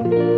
Thank you.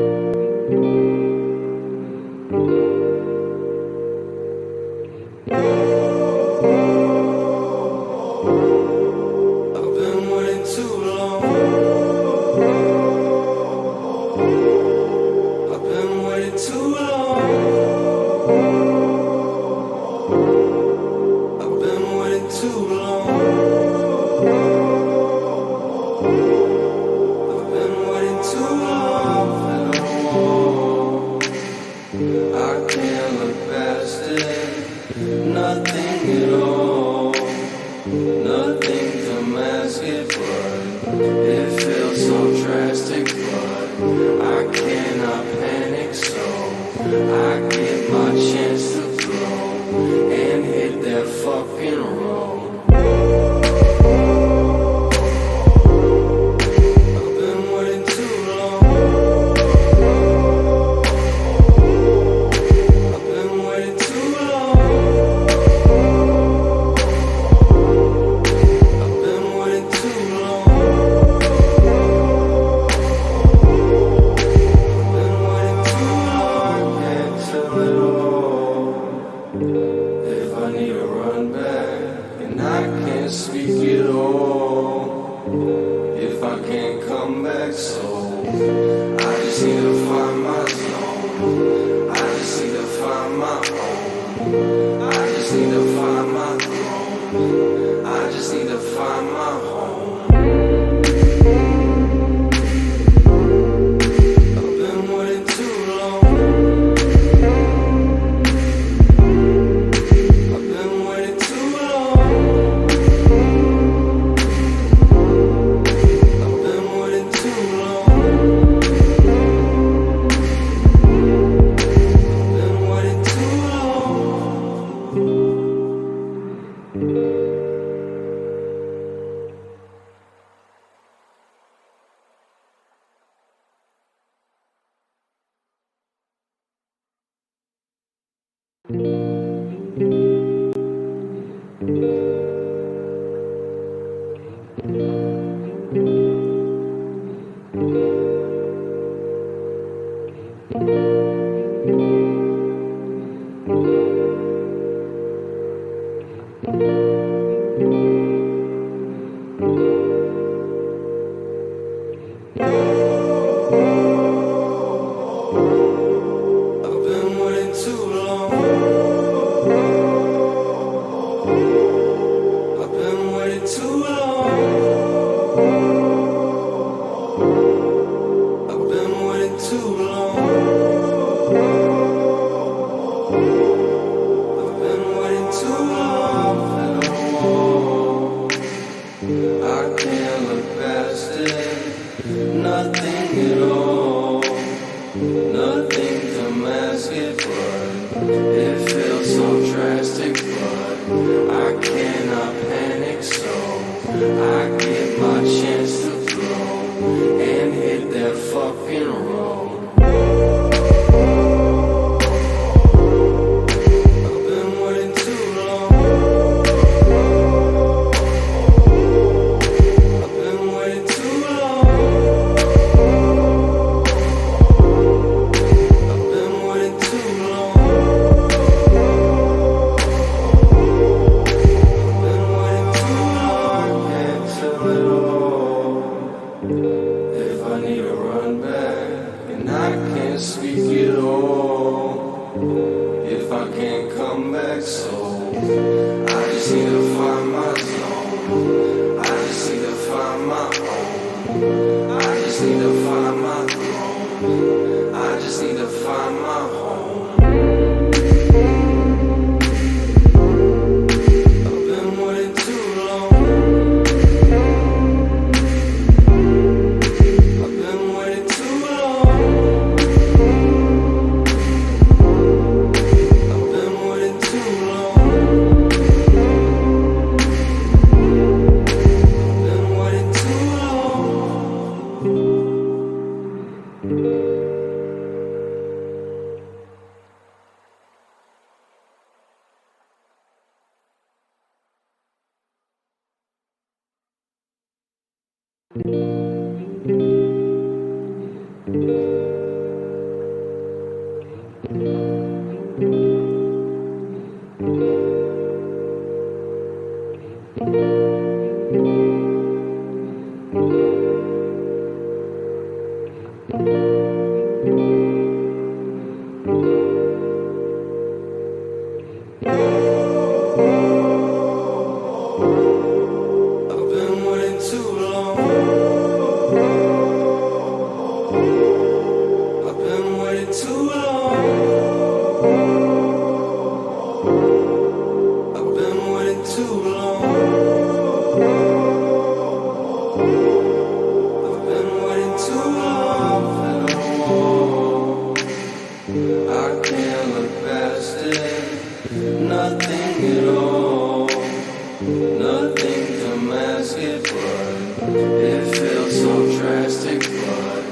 It feels so drastic, but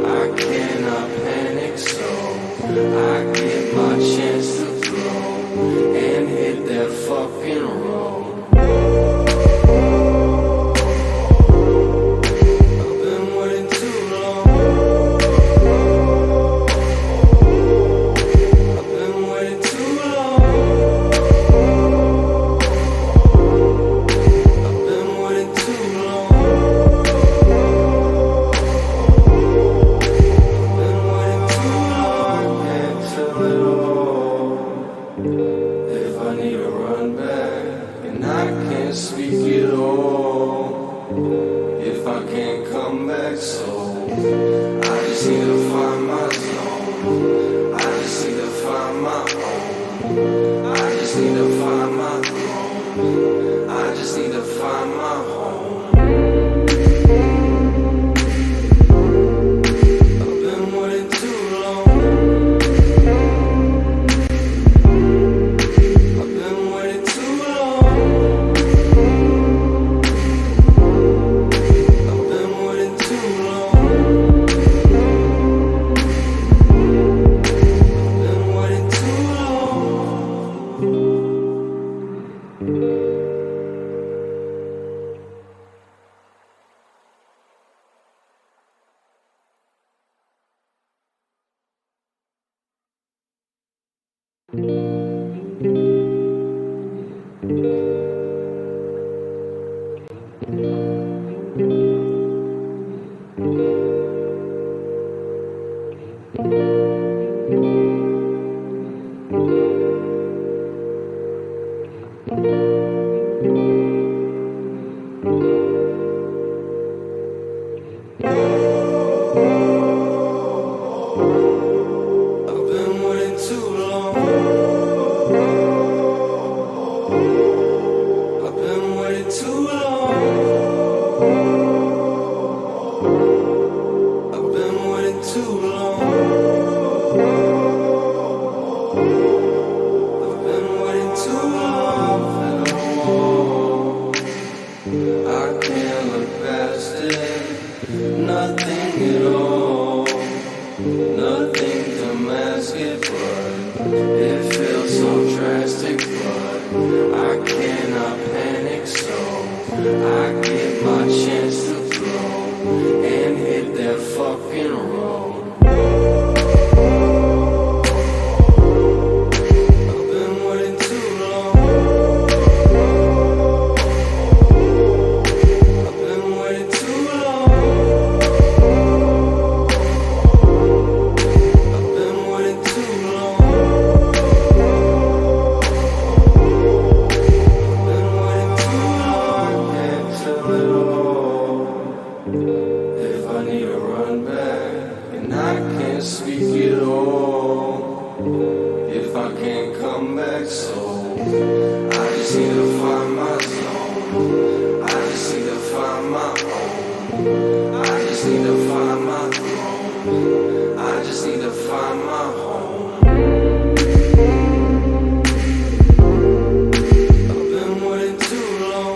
I cannot panic, so I get my chance to grow and hit that fucking road. I've been waiting too long. I've been waiting too long. I've been waiting too long. I've been waiting too long. I can't tell it all. If I need to run back and I can't speak it all, if I can't come back, so I just need to find my zone. I just need to find my own. I just need to find my throne. I just need to find my home. I've been waiting too long. I've been waiting too long. I've been waiting too long. I've been waiting too long. I've been waiting too long. I've been waiting too long. I've been waiting too long. I've been waiting too long. I can't look past it. Nothing at all. Nothing to mask it, but it feels so drastic, but I cannot panic, so I get my chance to grow and hit that fucking road. I've been waiting too long. I've been waiting too long. I've been waiting too long. I've been waiting too long. I can't tell it all. If I need to run back and I can't speak it all, if I can't come back, so I just need to find my zone. I just need to find my own. I just need to find my throne. I just need to find my home. I've been waiting too long.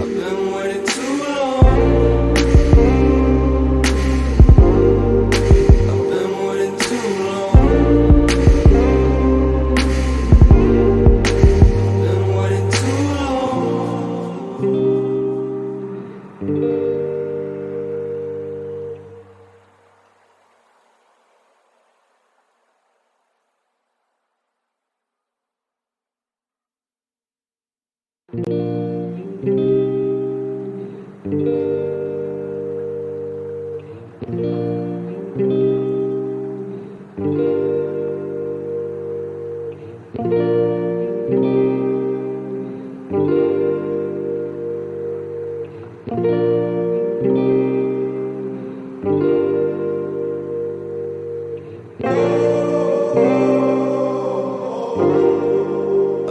I've been waiting too long. I've been waiting too long. I've been waiting too long.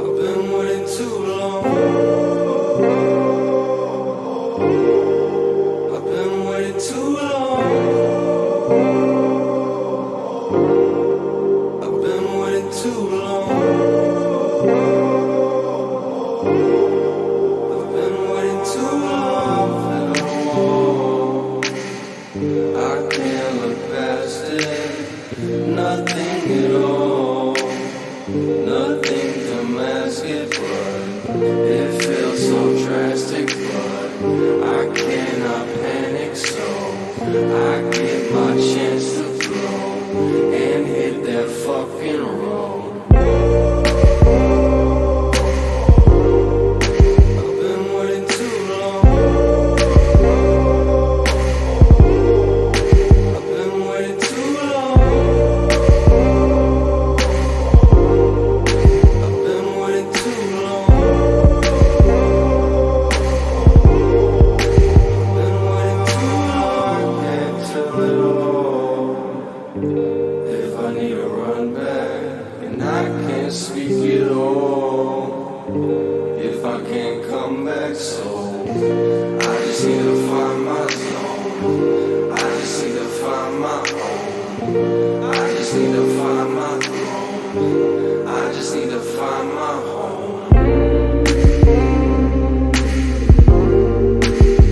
I've been waiting too long. It feels so drastic, but I cannot panic, so I get my chance to throw and hit that fucking road. I've been waiting too long. I've been waiting too long. I've been waiting too long. I've been waiting too long. Can't tell it all. If I need to run back and I can't speak at all, if I can't come back, so I just need to find my zone. I just need to find my own. I just need to find my throne. I just need to find my home.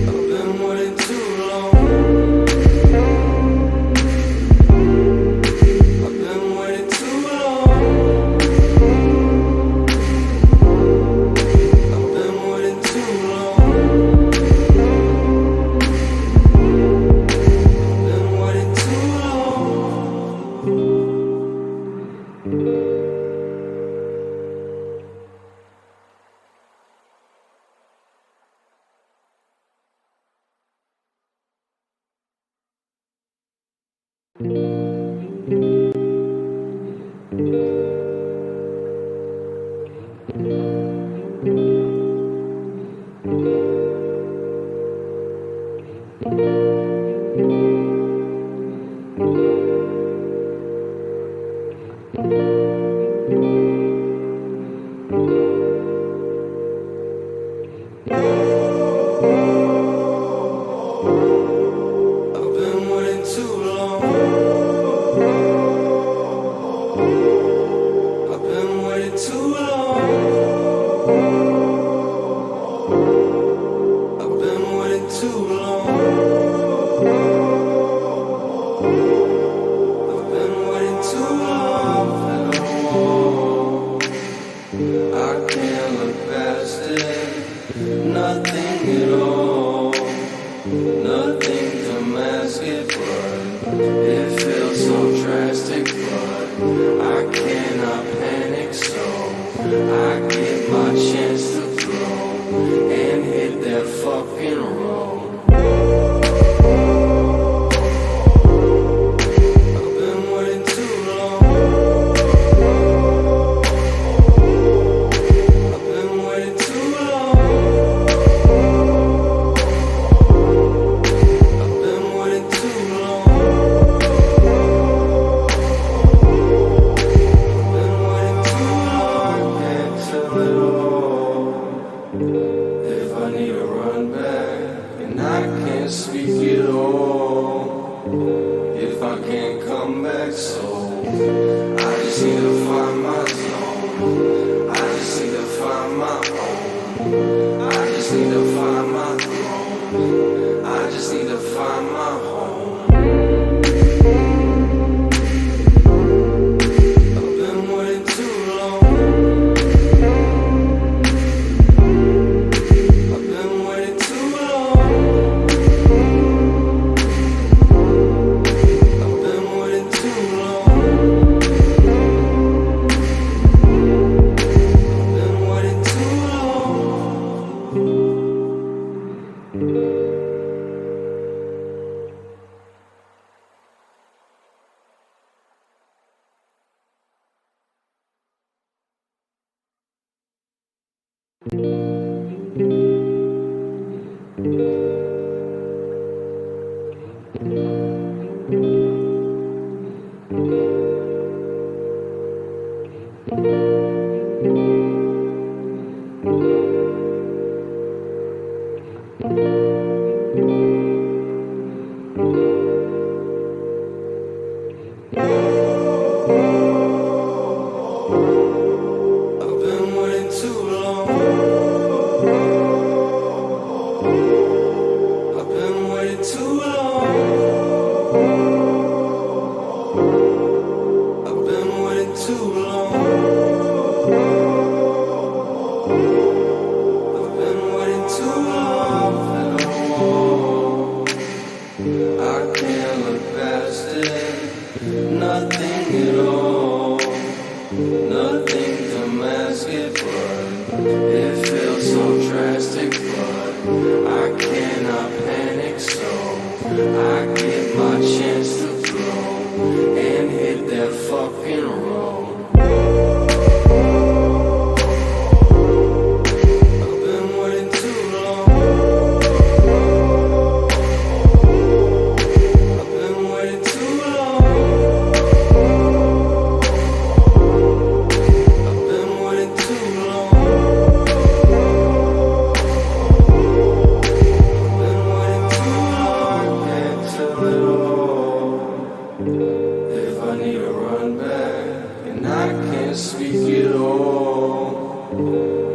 I've been waiting too long. I've been waiting too long. I've been waiting too long. I've been waiting too long. I've been waiting too long. I've been waiting too long. I've been waiting too long. I've been waiting too long for no more. I can't look past it. Nothing at all. Nothing to mask it, but it feels so drastic, but I cannot panic, so I get my chance to throw and hit that fucking road. I've been waiting too long. I've been waiting too long. I've been waiting too long. I've been waiting too long. Can't tell it all. If I need to run back and I can't speak at all, if I can't come back, so I just need to find my zone. I just need to find my own. I just need to find my throne. I just need to find my home. I've been waiting too long. I've been waiting too long. I've been waiting too long. I've been waiting too long. I've been waiting too long. I've been waiting too long. I've been waiting too long. so drastic, but I cannot panic, so I get my chance to grow and hit that fucking road. I've been waiting too long. I've been waiting too long. I've been waiting too long. I've been waiting too long. I can't tell it all. If I need to run back and I can't speak at all,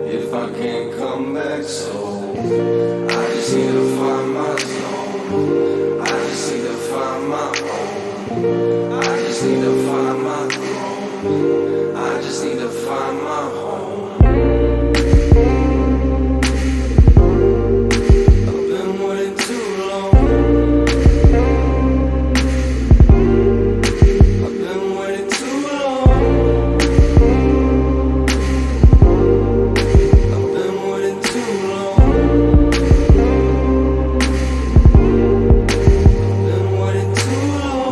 if I can't come back, so I just need to find my zone. I just need to find my own. I just need to find my throne. I just need to find my home. I've been waiting too long. I've been waiting too long. I've been waiting too long. I've been waiting too long.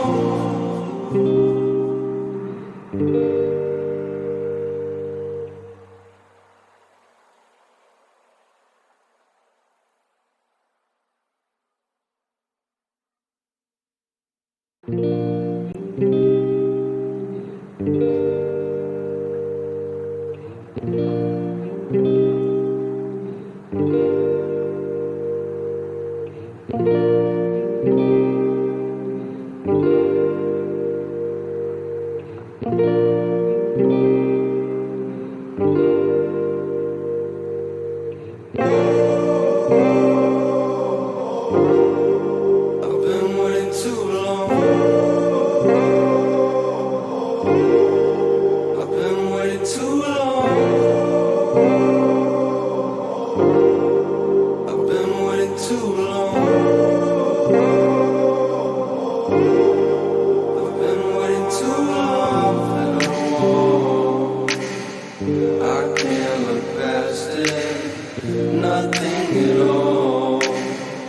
I've been waiting too long. I've been waiting too long. I've been waiting too long. I've been waiting too long for no more. I can't look past it. Nothing at all.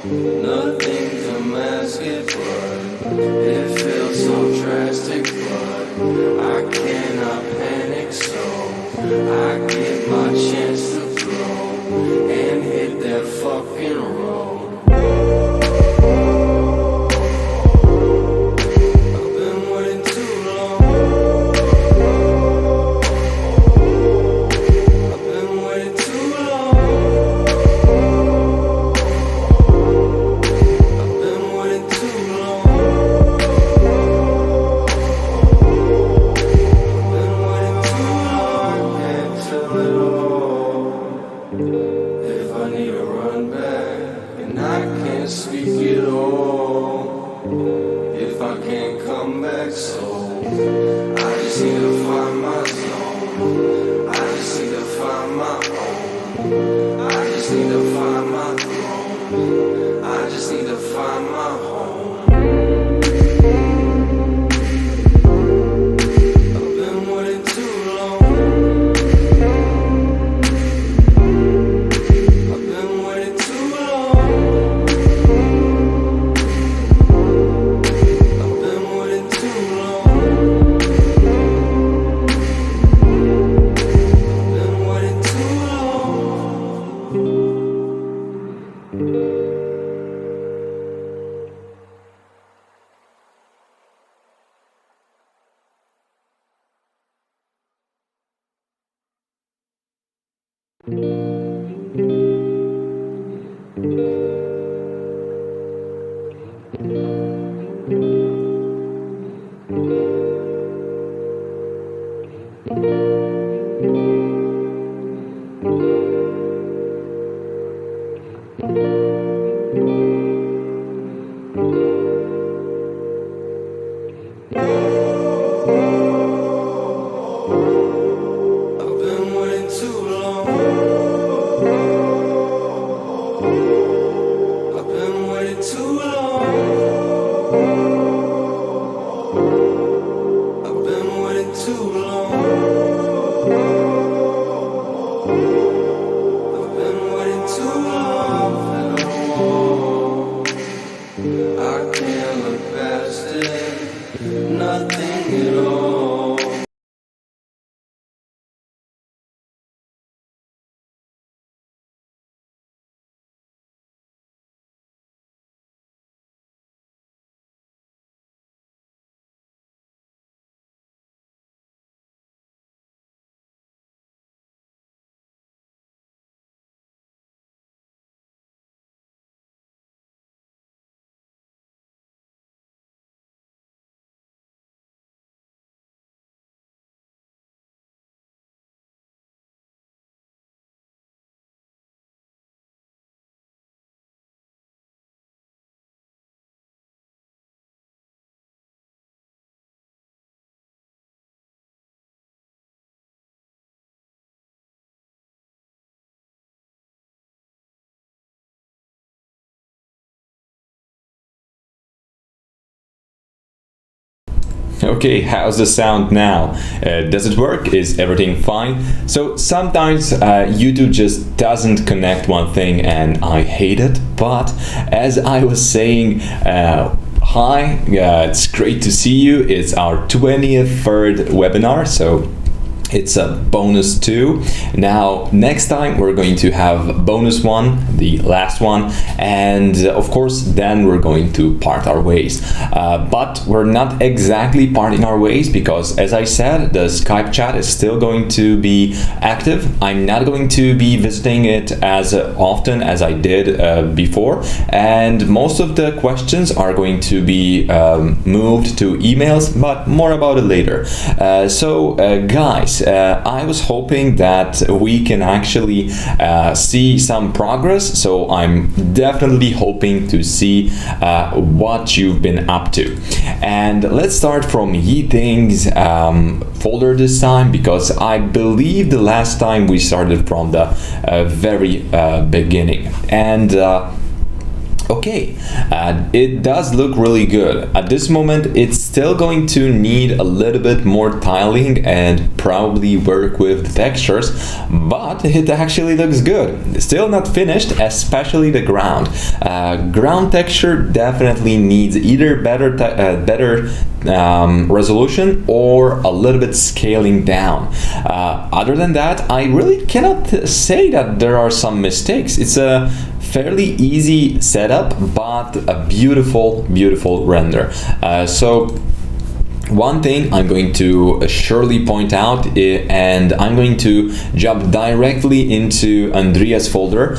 Nothing to mask it, but it feels so drastic, but I cannot panic, so I get my chance to grow and hit that fucking road. I've been waiting too long. I've been waiting too long. I've been waiting too long. I've been waiting too long. I can't tell it all. If I need to run back and I can't speak at all, if I can't come back, so I just need to find my zone. I just need to find my own. I just need to find my throne. I just need to find my home. I've been waiting too long. I've been waiting too long. I've been waiting too long. I've been waiting too long. I've been waiting too long. I've been waiting too long. I've been waiting too long. I've been Okay, how's the sound now? Does it work? Is everything fine? So sometimes YouTube just doesn't connect one thing and I hate it. But as I was saying, hi, it's great to see you. It's our 23rd webinar. So it's a bonus 2. Now, next time we're going to have bonus 1, the last one, and of course, then we're going to part our ways. But we're not exactly parting our ways because, as I said, the Skype chat is still going to be active. I'm not going to be visiting it as often as I did before, and most of the questions are going to be moved to emails, but more about it later. Guys, I was hoping that we can actually see some progress, so I'm definitely hoping to see what you've been up to. And let's start from Ye Things folder this time, because I believe the last time we started from the very beginning. And okay, it does look really good. At this moment, it's still going to need a little bit more tiling and probably work with the textures, but it actually looks good. Still not finished, especially the ground. Ground texture definitely needs either better resolution or a little bit scaling down. Other than that, I really cannot say that there are some mistakes. It's a fairly easy setup, but a beautiful render. So one thing I'm going to surely point out, and I'm going to jump directly into Andrea's folder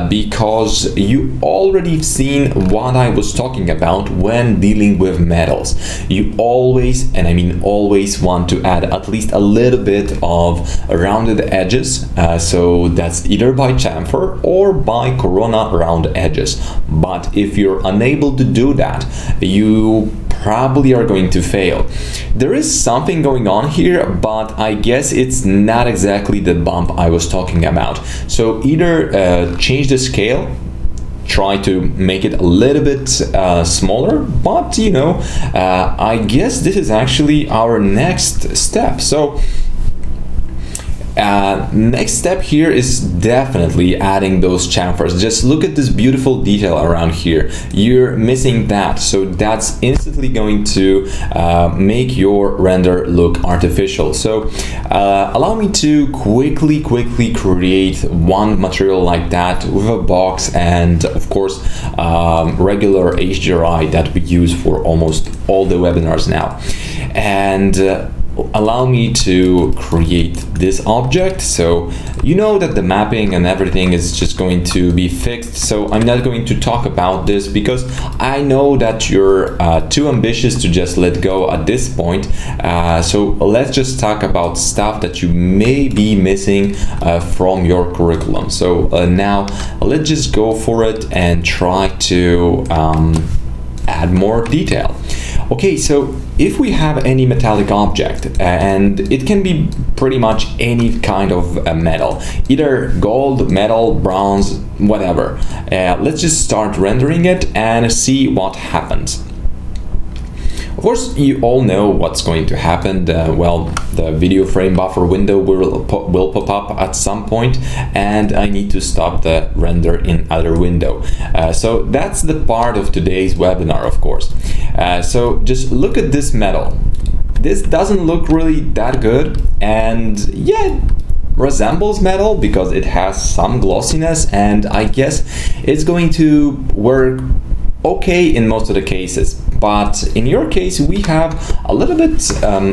because you already seen what I was talking about when dealing with metals. You always, and I mean always, want to add at least a little bit of rounded edges. So that's either by chamfer or by Corona round edges. But if you're unable to do that, you probably are going to fail. There is something going on here, but I guess it's not exactly the bump I was talking about. So either change the scale, try to make it a little bit smaller, but you know, I guess this is actually our next step. So next step here is definitely adding those chamfers. Just look at this beautiful detail around here. You're missing that, so that's instantly going to make your render look artificial. So allow me to quickly create one material like that with a box and of course regular HDRI that we use for almost all the webinars now. And allow me to create this object. So you know that the mapping and everything is just going to be fixed, so I'm not going to talk about this because I know that you're too ambitious to just let go at this point. So let's just talk about stuff that you may be missing from your curriculum. So now let's just go for it and try to add more detail. Okay, so if we have any metallic object, and it can be pretty much any kind of metal, either gold, metal, bronze, whatever, let's just start rendering it and see what happens. Of course, you all know what's going to happen. Well, the video frame buffer window will pop up at some point, and I need to stop the render in other window. So that's the part of today's webinar, of course. So just look at this metal. This doesn't look really that good, and yeah, resembles metal because it has some glossiness, and I guess it's going to work okay in most of the cases. But in your case, we have a little bit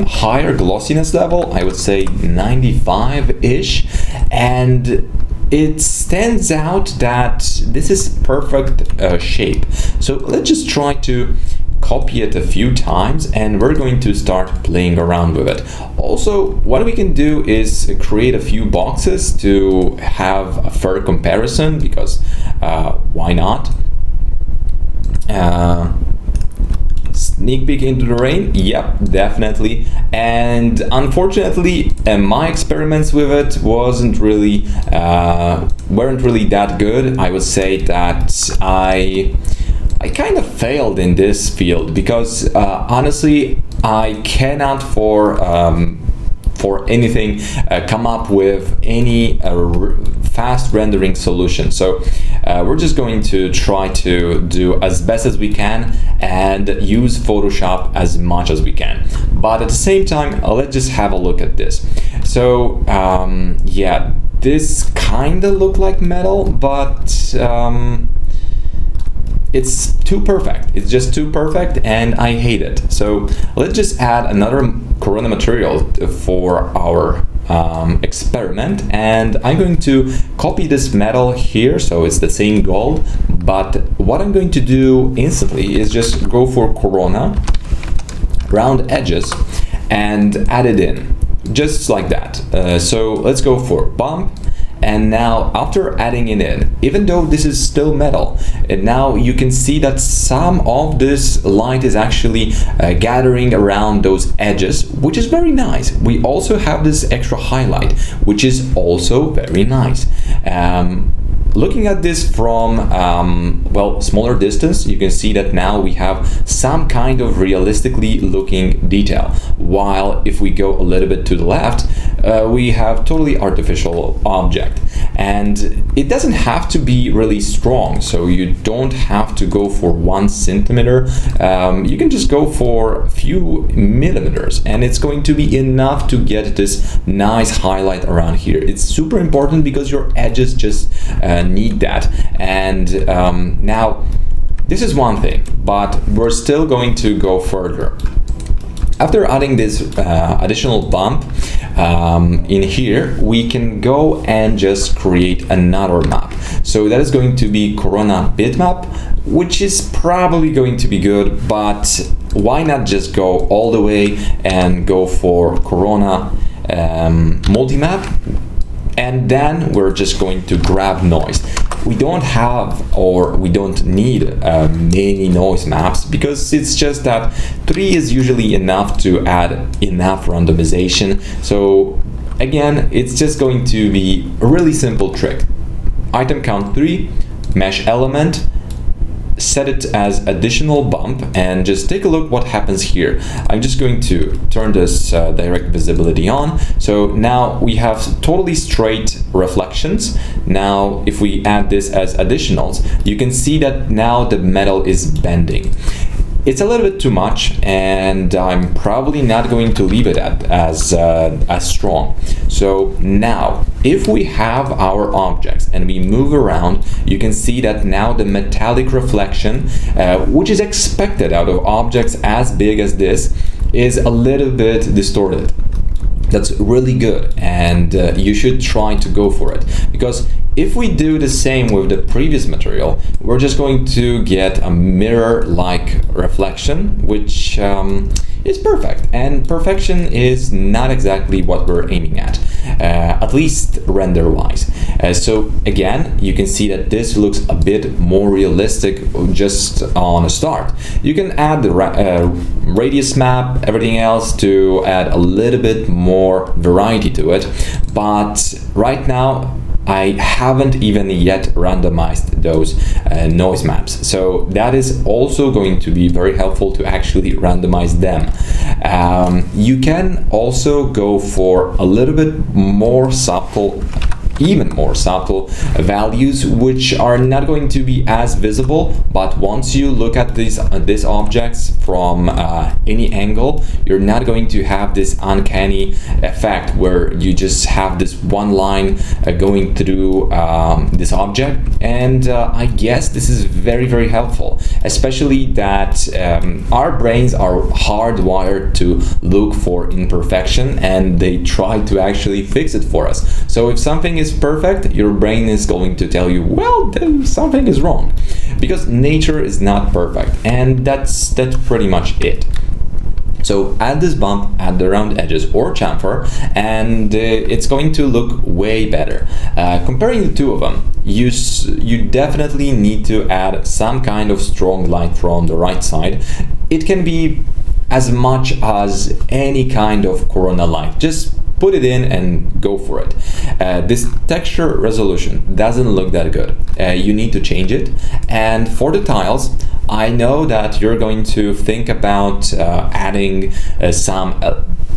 higher glossiness level, I would say 95-ish, and it stands out that this is perfect shape. So let's just try to copy it a few times, and we're going to start playing around with it. Also, what we can do is create a few boxes to have a fair comparison, because why not? Sneak peek into the rain? Yep, definitely. And unfortunately, my experiments with it weren't really that good. I would say that I kind of failed in this field because honestly, I cannot for anything come up with any fast rendering solution. So we're just going to try to do as best as we can and use Photoshop as much as we can. But at the same time, let's just have a look at this. So yeah, this kind of look like metal, but it's too perfect. It's just too perfect, and I hate it. So let's just add another Corona material for our experiment, and I'm going to copy this metal here, so it's the same gold. But what I'm going to do instantly is just go for Corona, round edges, and add it in, just like that. So let's go for bump. And now after adding it in, even though this is still metal, and now you can see that some of this light is actually gathering around those edges, which is very nice. We also have this extra highlight, which is also very nice. Looking at this from well, smaller distance, you can see that now we have some kind of realistically looking detail, while if we go a little bit to the left, we have totally artificial object. And it doesn't have to be really strong, so you don't have to go for 1 centimeter. You can just go for a few millimeters, and it's going to be enough to get this nice highlight around here. It's super important because your edges just need that. And now this is one thing, but we're still going to go further. After adding this additional bump in here, we can go and just create another map. So that is going to be Corona bitmap, which is probably going to be good, but why not just go all the way and go for Corona multi-map, and then we're just going to grab noise. We don't have, or we don't need many noise maps, because it's just that 3 is usually enough to add enough randomization. So again, it's just going to be a really simple trick. Item count 3, mesh element, set it as additional bump, and just take a look what happens here. I'm just going to turn this direct visibility on. So now we have totally straight reflections. Now if we add this as additionals, you can see that now the metal is bending. It's a little bit too much, and I'm probably not going to leave it at as strong. So now, if we have our objects and we move around, you can see that now the metallic reflection, which is expected out of objects as big as this, is a little bit distorted. That's really good, and you should try to go for it, because if we do the same with the previous material, we're just going to get a mirror-like reflection, which is perfect. And perfection is not exactly what we're aiming at least render-wise. So again, you can see that this looks a bit more realistic just on a start. You can add the radius map, everything else, to add a little bit more variety to it. But right now, I haven't even yet randomized those noise maps. So that is also going to be very helpful to actually randomize them. You can also go for a little bit more subtle, even more subtle values, which are not going to be as visible, but once you look at these objects from any angle, you're not going to have this uncanny effect where you just have this one line going through this object. And I guess this is very, very helpful, especially that our brains are hardwired to look for imperfection, and they try to actually fix it for us. So if something is perfect, your brain is going to tell you, well, then something is wrong, because nature is not perfect, and that's pretty much it. So add this bump, add the round edges or chamfer, and it's going to look way better. Comparing the two of them, you definitely need to add some kind of strong light from the right side. It can be as much as any kind of corona light. Just put it in and go for it. This texture resolution doesn't look that good. You need to change it. And for the tiles, I know that you're going to think about adding some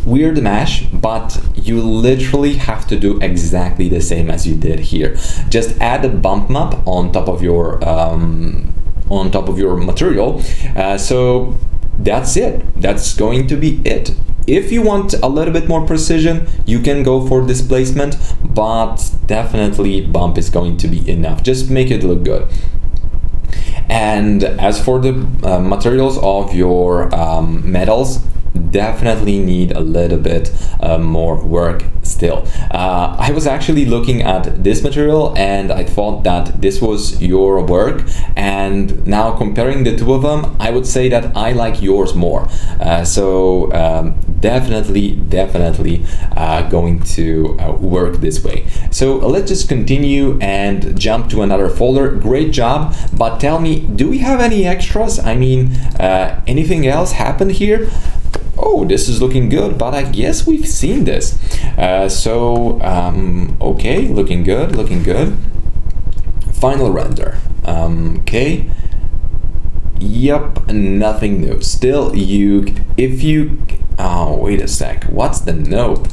weird mesh, but you literally have to do exactly the same as you did here. Just add a bump map on top of your material. So that's it. That's going to be it. If you want a little bit more precision, you can go for displacement, but definitely bump is going to be enough. Just make it look good. And as for the materials of your metals, definitely need a little bit more work still. I was actually looking at this material and I thought that this was your work, and now comparing the two of them, I would say that I like yours more. So definitely going to work this way. So let's just continue and jump to another folder. Great job, but tell me, do we have any extras? I mean, anything else happened here? Oh, this is looking good, but I guess we've seen this. Okay, looking good. Final render. Okay. Yep, nothing new. Still, oh, wait a sec. What's the nope?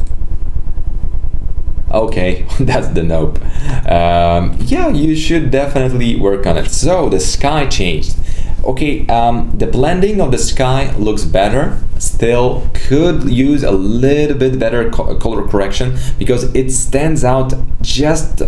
Okay, that's the nope. Yeah, you should definitely work on it. So the sky changed. Okay, the blending of the sky looks better. Still could use a little bit better color correction because it stands out, just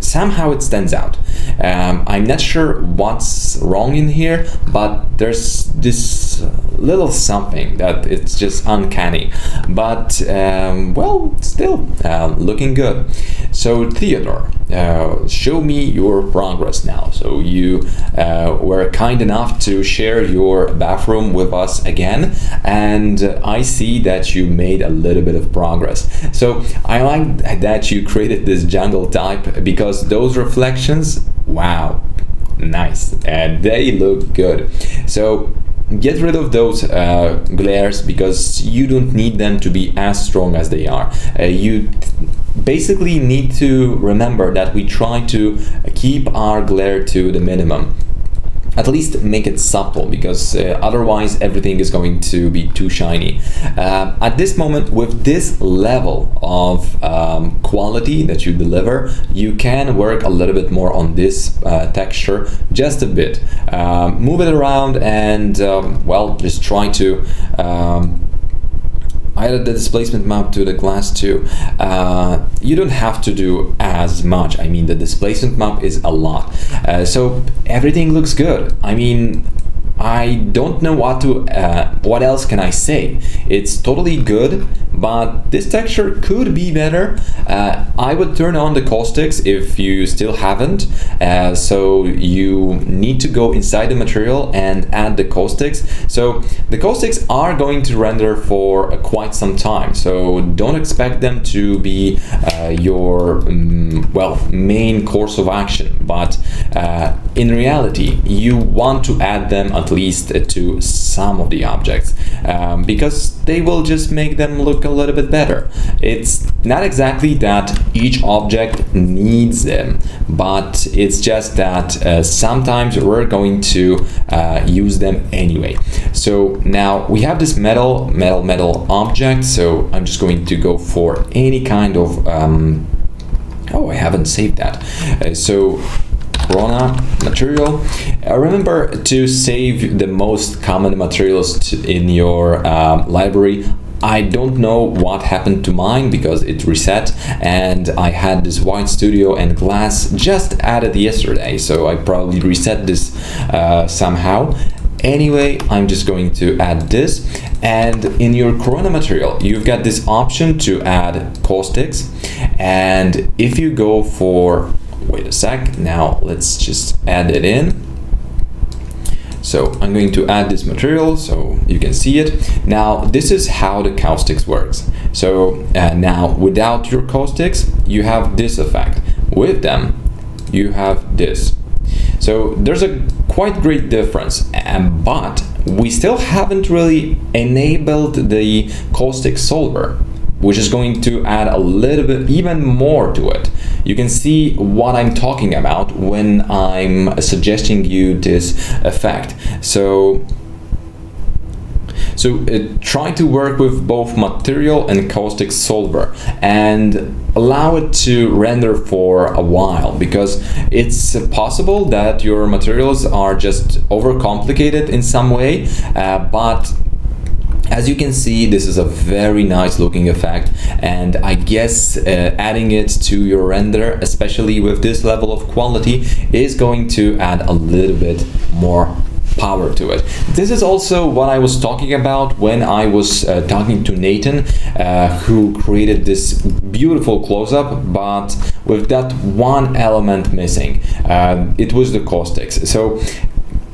somehow it stands out. I'm not sure what's wrong in here, but there's this little something that it's just uncanny, but well, still looking good. So Theodore, show me your progress now. So you were kind enough to share your bathroom with us again, and I see that you made a little bit of progress. So I like that you created this jungle type because those reflections, wow, nice, and they look good. So get rid of those glares because you don't need them to be as strong as they are. You basically need to remember that we try to keep our glare to the minimum. At least make it subtle, because otherwise everything is going to be too shiny. At this moment, with this level of quality that you deliver, you can work a little bit more on this texture, just a bit. Move it around and, well, just try to I added the displacement map to the class too. You don't have to do as much. I mean, the displacement map is a lot. So everything looks good. I mean, I don't know what else can I say. It's totally good, but this texture could be better. I would turn on the caustics if you still haven't. So you need to go inside the material and add the caustics. So the caustics are going to render for quite some time. So don't expect them to be your well, main course of action. But in reality, you want to add them at least to some of the objects because they will just make them look a little bit better. It's not exactly that each object needs them, but it's just that sometimes we're going to use them anyway. So now we have this metal object, so I'm just going to go for any kind of oh, I haven't saved that. So Corona material. Remember to save the most common materials in your library. I don't know what happened to mine because it reset, and I had this white studio and glass just added yesterday, so I probably reset this somehow. Anyway, I'm just going to add this, and in your Corona material you've got this option to add caustics, and if you go for, wait a sec, now let's just add it in. So I'm going to add this material so you can see it. Now this is how the caustics works. So now without your caustics you have this effect. With them you have this. So there's a quite great difference, but we still haven't really enabled the caustic solver, which is going to add a little bit even more to it. you can see what I'm talking about when I'm suggesting you this effect. Try to work with both material and caustic solver and allow it to render for a while, because it's possible that your materials are just overcomplicated in some way, but as you can see, this is a very nice looking effect, and I guess adding it to your render, especially with this level of quality, is going to add a little bit more power to it. This is also what I was talking about when I was talking to Nathan, who created this beautiful close-up, but with that one element missing. It was the caustics. So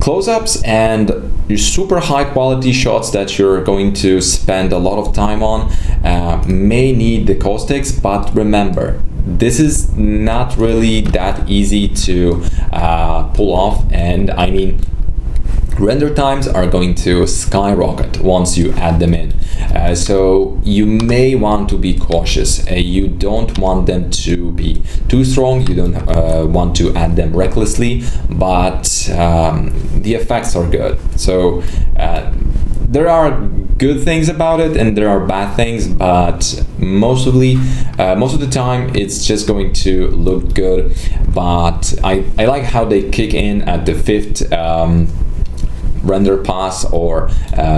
close-ups and your super high quality shots that you're going to spend a lot of time on may need the caustics, but remember, this is not really that easy to pull off, and I mean, render times are going to skyrocket once you add them in. So you may want to be cautious. You don't want them to be too strong. You don't want to add them recklessly, but the effects are good. So there are good things about it and there are bad things, but most of the time it's just going to look good. But I like how they kick in at the fifth render pass, or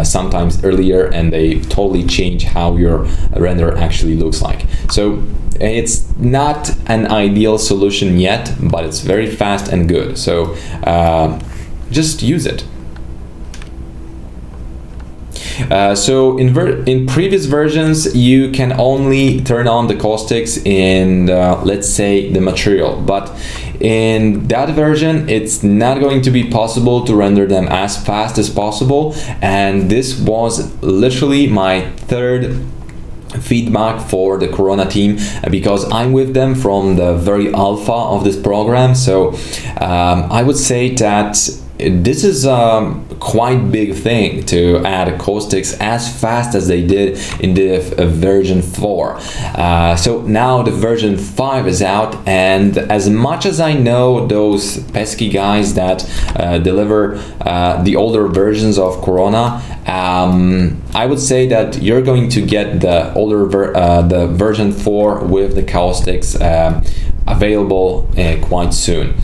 sometimes earlier, and they totally change how your render actually looks like. So it's not an ideal solution yet, but it's very fast and good. So just use it. So in previous versions, you can only turn on the caustics in let's say the material, but in that version it's not going to be possible to render them as fast as possible, and this was literally my third feedback for the Corona team, because I'm with them from the very alpha of this program. So I would say that this is a quite big thing to add caustics as fast as they did in the version 4. So now the version 5 is out, and as much as I know those pesky guys that deliver the older versions of Corona, I would say that you're going to get the older the version 4 with the caustics available quite soon.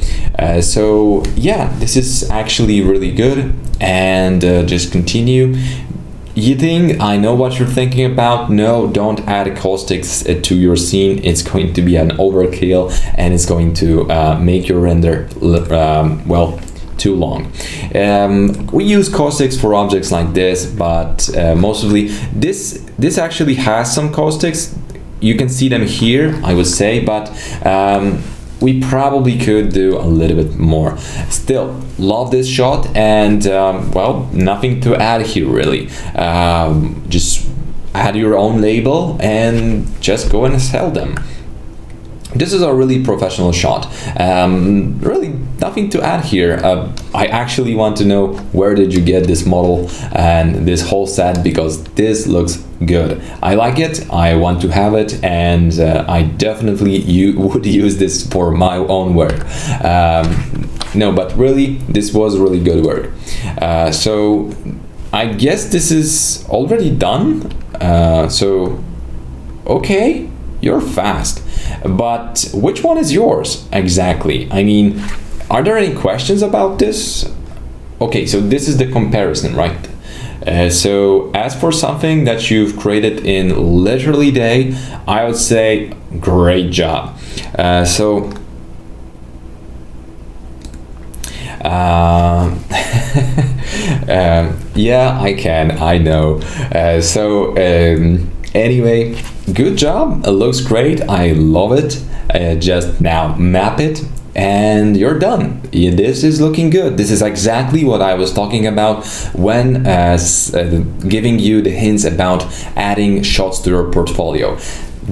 So yeah, this is actually really good, and just continue. You think I know what you're thinking about? No, don't add caustics to your scene. It's going to be an overkill, and it's going to make your render well, too long. We use caustics for objects like this, but mostly this actually has some caustics. You can see them here, I would say, but we probably could do a little bit more. Still, love this shot, and well, nothing to add here really. Just add your own label and just go and sell them. This is a really professional shot. Really nothing to add here. I actually want to know, where did you get this model and this whole set, because this looks good. I like it, I want to have it, and I definitely would use this for my own work. No, but really, this was really good work. So I guess this is already done. So okay, you're fast. But which one is yours exactly? I mean, are there any questions about this? Okay, so this is the comparison, right? So as for something that you've created in literally a day, I would say great job. Yeah, I can, I know. Anyway, good job. It looks great. I love it. Just now map it and you're done. This is looking good. This is exactly what I was talking about when giving you the hints about adding shots to your portfolio.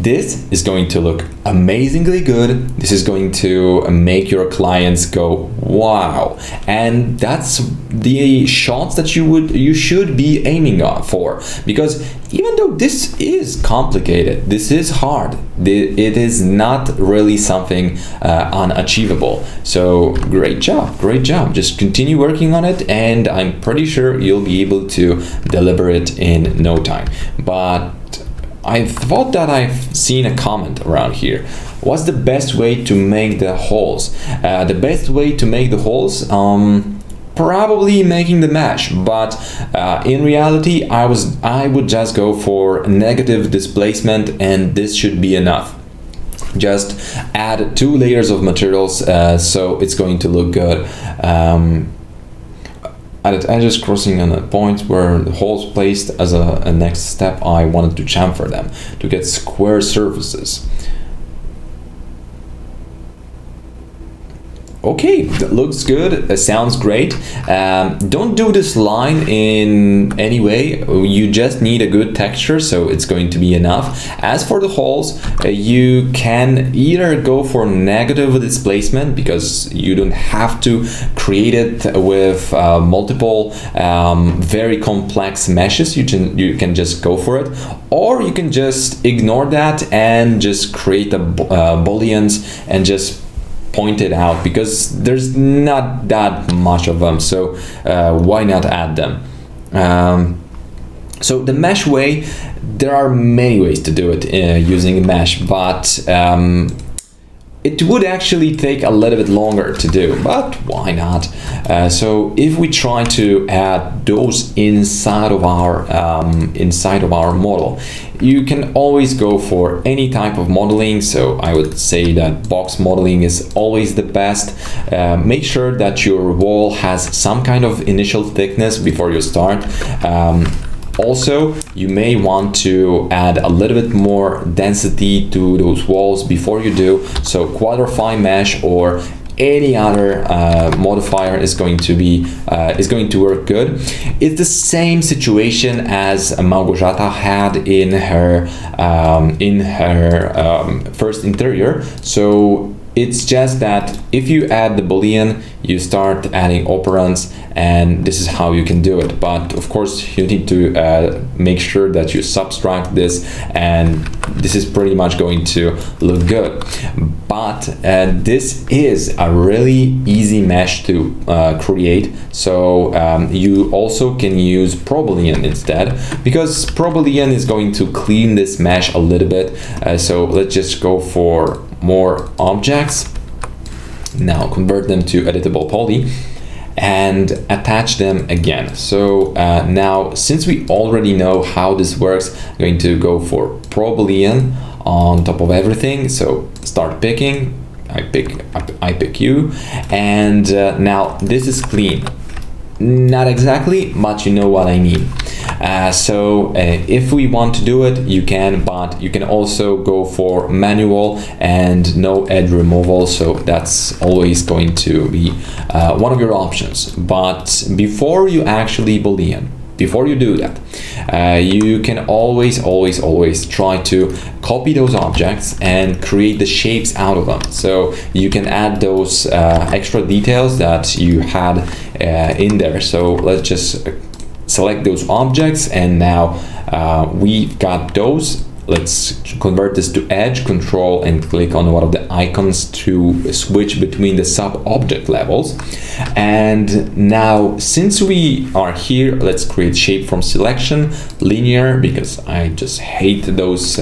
This is going to look amazingly good. This is going to make your clients go wow, and that's the shots that you should be aiming for, because even though this is complicated, this is hard, it is not really something unachievable. So great job, just continue working on it, and I'm pretty sure you'll be able to deliver it in no time. But I thought that I've seen a comment around here. What's the best way to make the holes? The best way to make the holes, probably making the mesh, but in reality, I would just go for negative displacement, and this should be enough. Just add 2 layers of materials, so it's going to look good. Added edges crossing on a point where the holes placed as a next step. I wanted to chamfer them to get square surfaces. Okay, that looks good. It sounds great. Don't do this line in any way. You just need a good texture, so it's going to be enough. As for the holes, you can either go for negative displacement, because you don't have to create it with multiple very complex meshes. You can just go for it, or you can just ignore that and just create the booleans and just point it out, because there's not that much of them, so why not add them? So the mesh way, there are many ways to do it using mesh, but it would actually take a little bit longer to do, but why not? So if we try to add those inside of our model, you can always go for any type of modeling. So I would say that box modeling is always the best. Make sure that your wall has some kind of initial thickness before you start. Also, you may want to add a little bit more density to those walls before you do. So quadrify mesh or any other modifier is going to work good. It's the same situation as Małgorzata had in her first interior. So it's just that if you add the boolean, you start adding operands, and this is how you can do it. But of course, you need to make sure that you subtract this, and this is pretty much going to look good. But this is a really easy mesh to create. So you also can use ProBoolean instead, because ProBoolean is going to clean this mesh a little bit. So let's just go for more objects. Now convert them to editable poly and attach them again. So now, since we already know how this works, I'm going to go for ProBoolean on top of everything. So start picking, I pick you, and now this is clean. Not exactly, but you know what I mean. So if we want to do it, you can, but you can also go for manual and no edge removal. So that's always going to be one of your options. But before you actually boolean, before you do that, you can always try to copy those objects and create the shapes out of them. So you can add those extra details that you had in there. So let's just select those objects, and now we've got those. Let's convert this to edge, control and click on one of the icons to switch between the sub-object levels. And now, since we are here, let's create shape from selection, linear, because I just hate those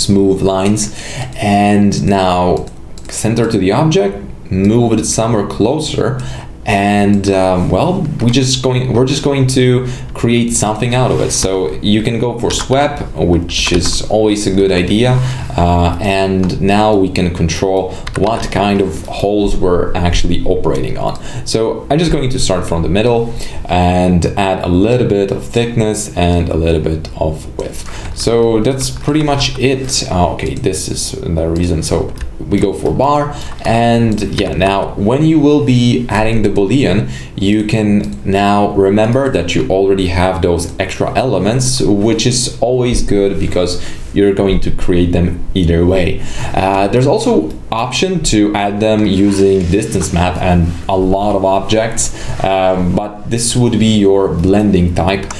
smooth lines. And now center to the object, move it somewhere closer, and well, we're just going to create something out of it. So you can go for sweep, which is always a good idea, and now we can control what kind of holes we're actually operating on. So I'm just going to start from the middle and add a little bit of thickness and a little bit of width. So that's pretty much it. Okay, this is the reason. So we go for bar, and yeah, now when you will be adding the boolean, you can now remember that you already have those extra elements, which is always good because you're going to create them either way. There's also option to add them using distance map and a lot of objects, but this would be your blending type.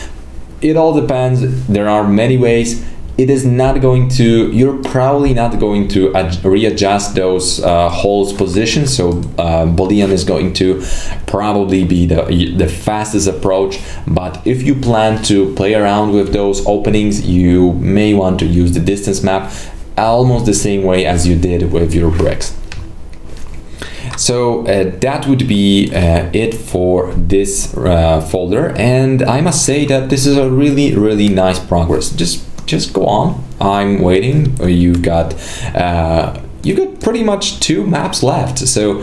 It all depends. There are many ways. It is not going to, you're probably not going to readjust those holes positions, so boolean is going to probably be the fastest approach, but if you plan to play around with those openings, you may want to use the distance map almost the same way as you did with your bricks. So that would be it for this folder, and I must say that this is a really nice progress. Just go on. I'm waiting. You've got pretty much 2 maps left, so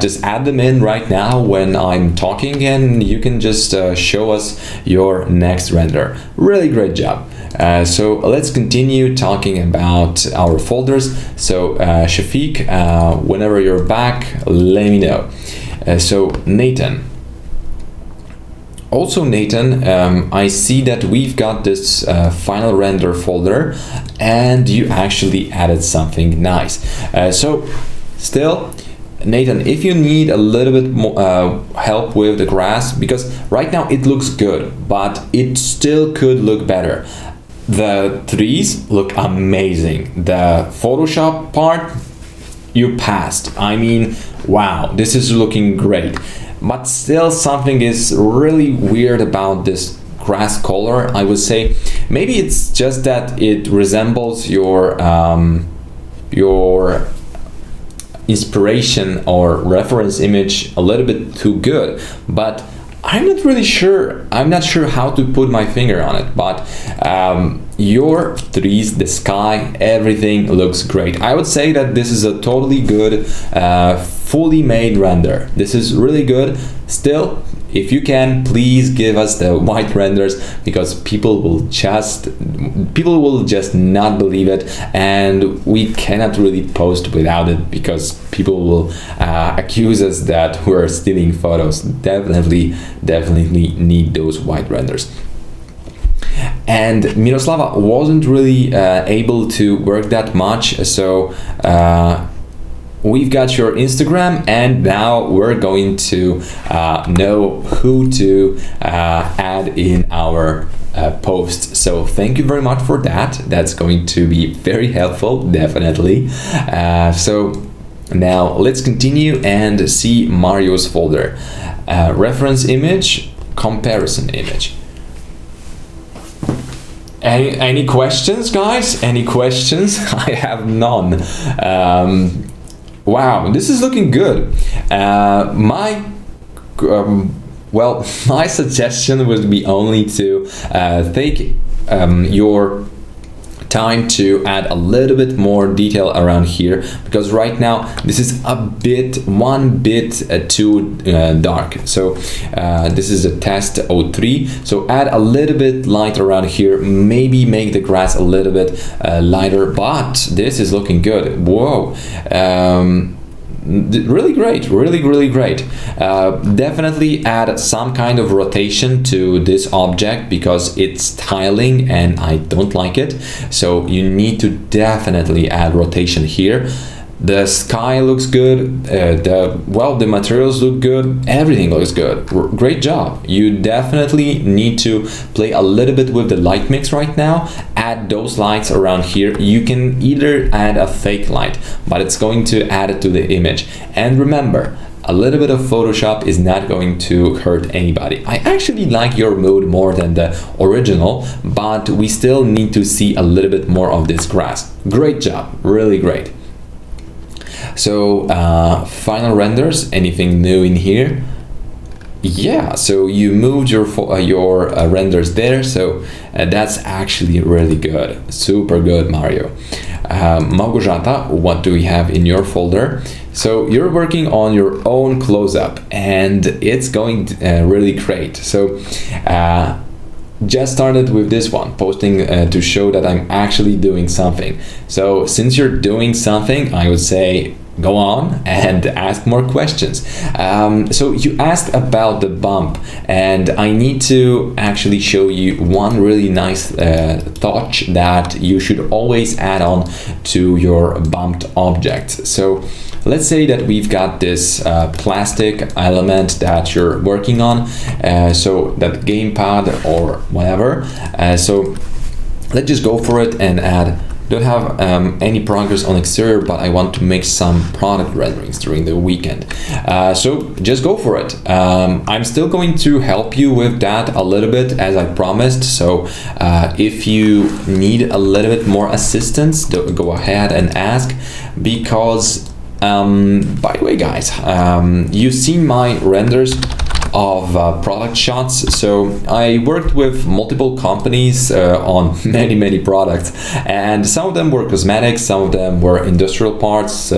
just add them in right now when I'm talking, and you can just show us your next render. Really great job. So let's continue talking about our folders. So Shafiq, whenever you're back, let me know. So Nathan. Also Nathan, I see that we've got this final render folder, and you actually added something nice. So still, Nathan, if you need a little bit more help with the grass, because right now it looks good, but it still could look better. The trees look amazing. The Photoshop part, you passed. I mean, wow, this is looking great. But still, something is really weird about this grass color. I would say maybe it's just that it resembles your inspiration or reference image a little bit too good, but I'm not really sure. I'm not sure how to put my finger on it, but your trees, the sky, everything looks great. I would say that this is a totally good, fully made render. This is really good. Still, if you can, please give us the white renders, because people will just not believe it, and we cannot really post without it because people will accuse us that we're stealing photos. Definitely need those white renders. And Miroslava wasn't really able to work that much, so we've got your Instagram, and now we're going to know who to add in our post. So thank you very much for that. That's going to be very helpful, definitely. So now let's continue and see Mario's folder. Reference image, comparison image. Any questions, guys? Any questions? I have none. Wow, this is looking good. My suggestion would be only to take your time to add a little bit more detail around here, because right now this is one bit too dark. So this is a test 03, so add a little bit light around here, maybe make the grass a little bit lighter, but this is looking good. Whoa. Really great, really great. Definitely add some kind of rotation to this object because it's tiling and I don't like it, so you need to definitely add rotation here. The sky looks good, the materials look good, everything looks good. Great job. You definitely need to play a little bit with the light mix right now. Add those lights around here. You can either add a fake light, but it's going to add it to the image. And remember, a little bit of Photoshop is not going to hurt anybody. I actually like your mode more than the original, but we still need to see a little bit more of this grass. Great job, really great. So final renders, anything new in here? Yeah, so you moved your renders there, so that's actually really good. Super good, Mario. Małgorzata, what do we have in your folder? So you're working on your own close-up and it's going really great. So just started with this one, posting to show that I'm actually doing something. So since you're doing something, I would say go on and ask more questions. So you asked about the bump, and I need to actually show you one really nice touch that you should always add on to your bumped object. So let's say that we've got this plastic element that you're working on, so that gamepad or whatever. So let's just go for it and add. Don't have any progress on exterior, but I want to make some product renderings during the weekend. So just go for it. I'm still going to help you with that a little bit, as I promised. So if you need a little bit more assistance, go ahead and ask, because by the way, guys, you've seen my renders of product shots. So I worked with multiple companies on many products, and some of them were cosmetics, some of them were industrial parts,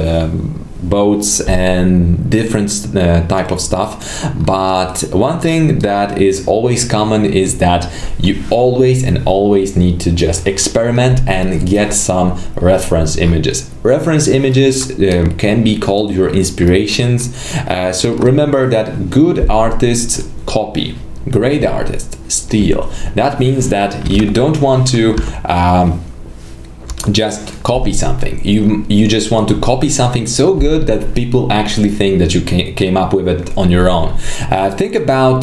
boats and different type of stuff. But one thing that is always common is that you always need to just experiment and get some reference images. Reference images can be called your inspirations. So remember that good artists copy, great artists steal. That means that you don't want to just copy something. You just want to copy something so good that people actually think that you came up with it on your own. Think about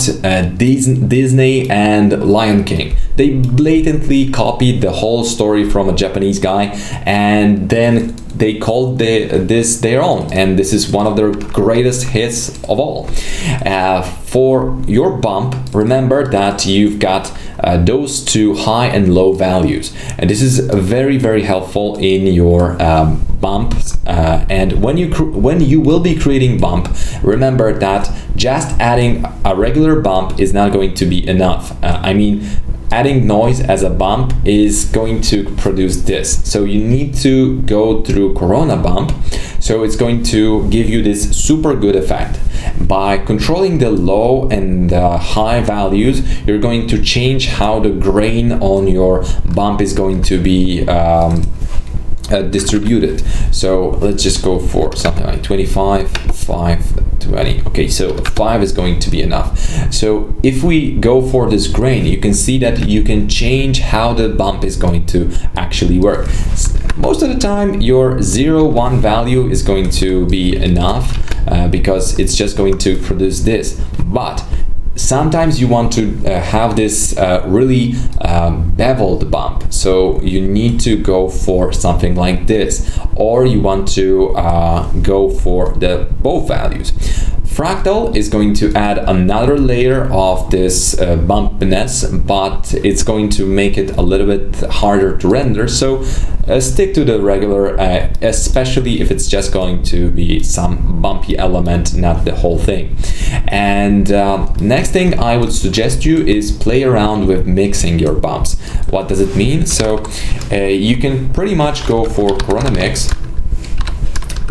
Disney and Lion King. They blatantly copied the whole story from a Japanese guy, and then they called this their own, and this is one of their greatest hits of all. For your bump, remember that you've got those two high and low values, and this is very helpful in your bumps. And when you will be creating bump, remember that just adding a regular bump is not going to be enough. I mean, adding noise as a bump is going to produce this. So you need to go through Corona bump. So it's going to give you this super good effect. By controlling the low and high values, you're going to change how the grain on your bump is going to be distributed. So let's just go for something like 25, 5, 20. Okay, so 5 is going to be enough. So if we go for this grain, you can see that you can change how the bump is going to actually work. Most of the time your 0, 1 value is going to be enough because it's just going to produce this. But sometimes you want to have this really beveled bump, so you need to go for something like this, or you want to go for the both values. Fractal is going to add another layer of this bumpiness, but it's going to make it a little bit harder to render, so stick to the regular, especially if it's just going to be some bumpy element, not the whole thing. And next thing I would suggest you is play around with mixing your bumps. What does it mean? So you can pretty much go for Corona Mix,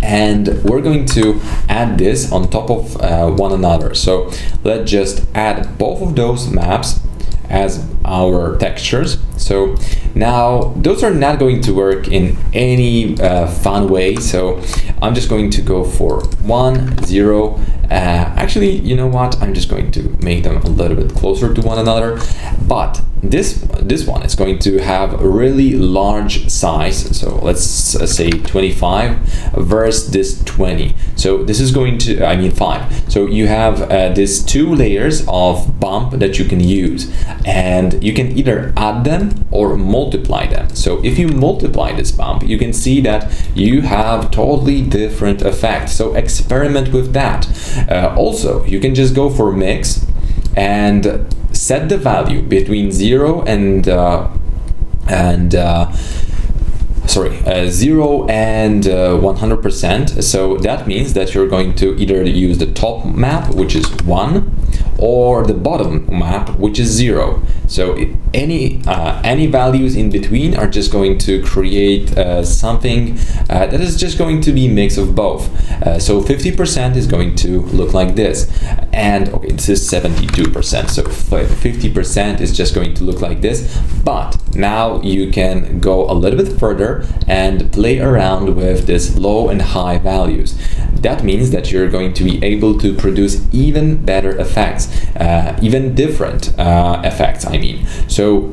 and we're going to add this on top of one another. So let's just add both of those maps as our textures. So now those are not going to work in any fun way, so I'm just going to go for 1, 0. Actually, you know what, I'm just going to make them a little bit closer to one another, but this one is going to have a really large size. So let's say 25 versus this 20. So this is going to, I mean 5. So you have these 2 layers of bump that you can use, and you can either add them or multiply them. So if you multiply this bump, you can see that you have totally different effects. So experiment with that. Also, you can just go for mix and set the value between 0 and 100%. So that means that you're going to either use the top map, which is 1, or the bottom map, which is 0. So any values in between are just going to create something that is just going to be a mix of both. So 50% is going to look like this, and okay, this is 72%, so 50% is just going to look like this. But now you can go a little bit further and play around with this low and high values. That means that you're going to be able to produce even better effects, even different effects, I mean. So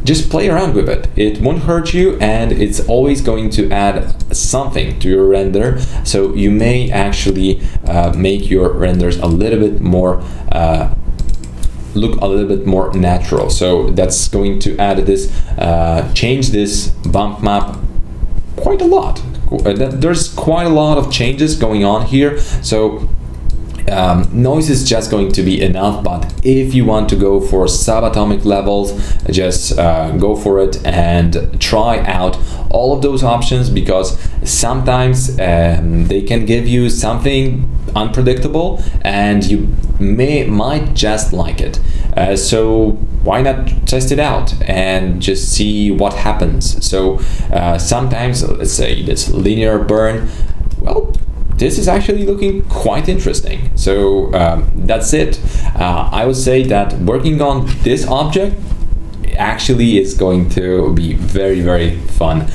just play around with it. It won't hurt you, and it's always going to add something to your render. So you may actually make your renders a little bit more look a little bit more natural. So that's going to add this, change this bump map quite a lot. There's quite a lot of changes going on here. So noise is just going to be enough, but if you want to go for subatomic levels, just go for it and try out all of those options, because sometimes they can give you something unpredictable and you might just like it. So why not test it out and just see what happens? So sometimes, let's say this linear burn, well, this is actually looking quite interesting. So that's it. I would say that working on this object actually is going to be very, very fun.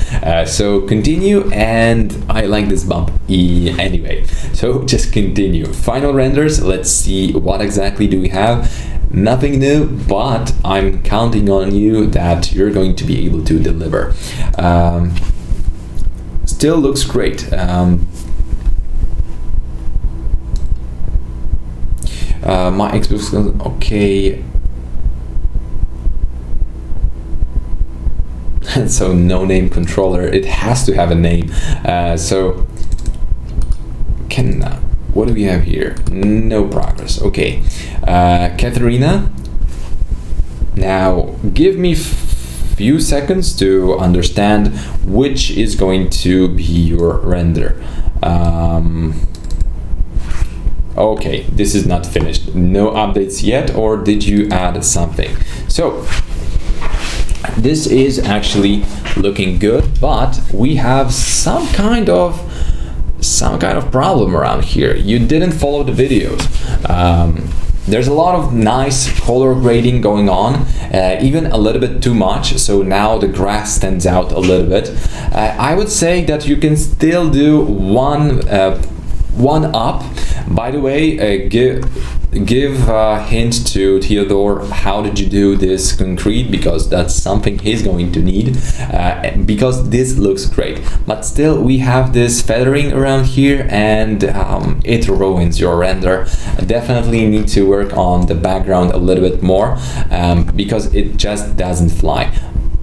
So continue, and I like this bump anyway. So just continue. Final renders, let's see what exactly do we have. Nothing new, but I'm counting on you that you're going to be able to deliver. Still looks great. My Xbox, okay. So no name controller, it has to have a name. So what do we have here? No progress. Okay, Katharina. Now give me few seconds to understand which is going to be your render. Okay, this is not finished. No updates yet, or did you add something? So this is actually looking good, but we have some kind of problem around here. You didn't follow the videos. There's a lot of nice color grading going on, even a little bit too much. So now the grass stands out a little bit. I would say that you can still do one up. By the way, give a hint to Theodore, how did you do this concrete, because that's something he's going to need, because this looks great. But still we have this feathering around here, and it ruins your render. Definitely need to work on the background a little bit more, because it just doesn't fly.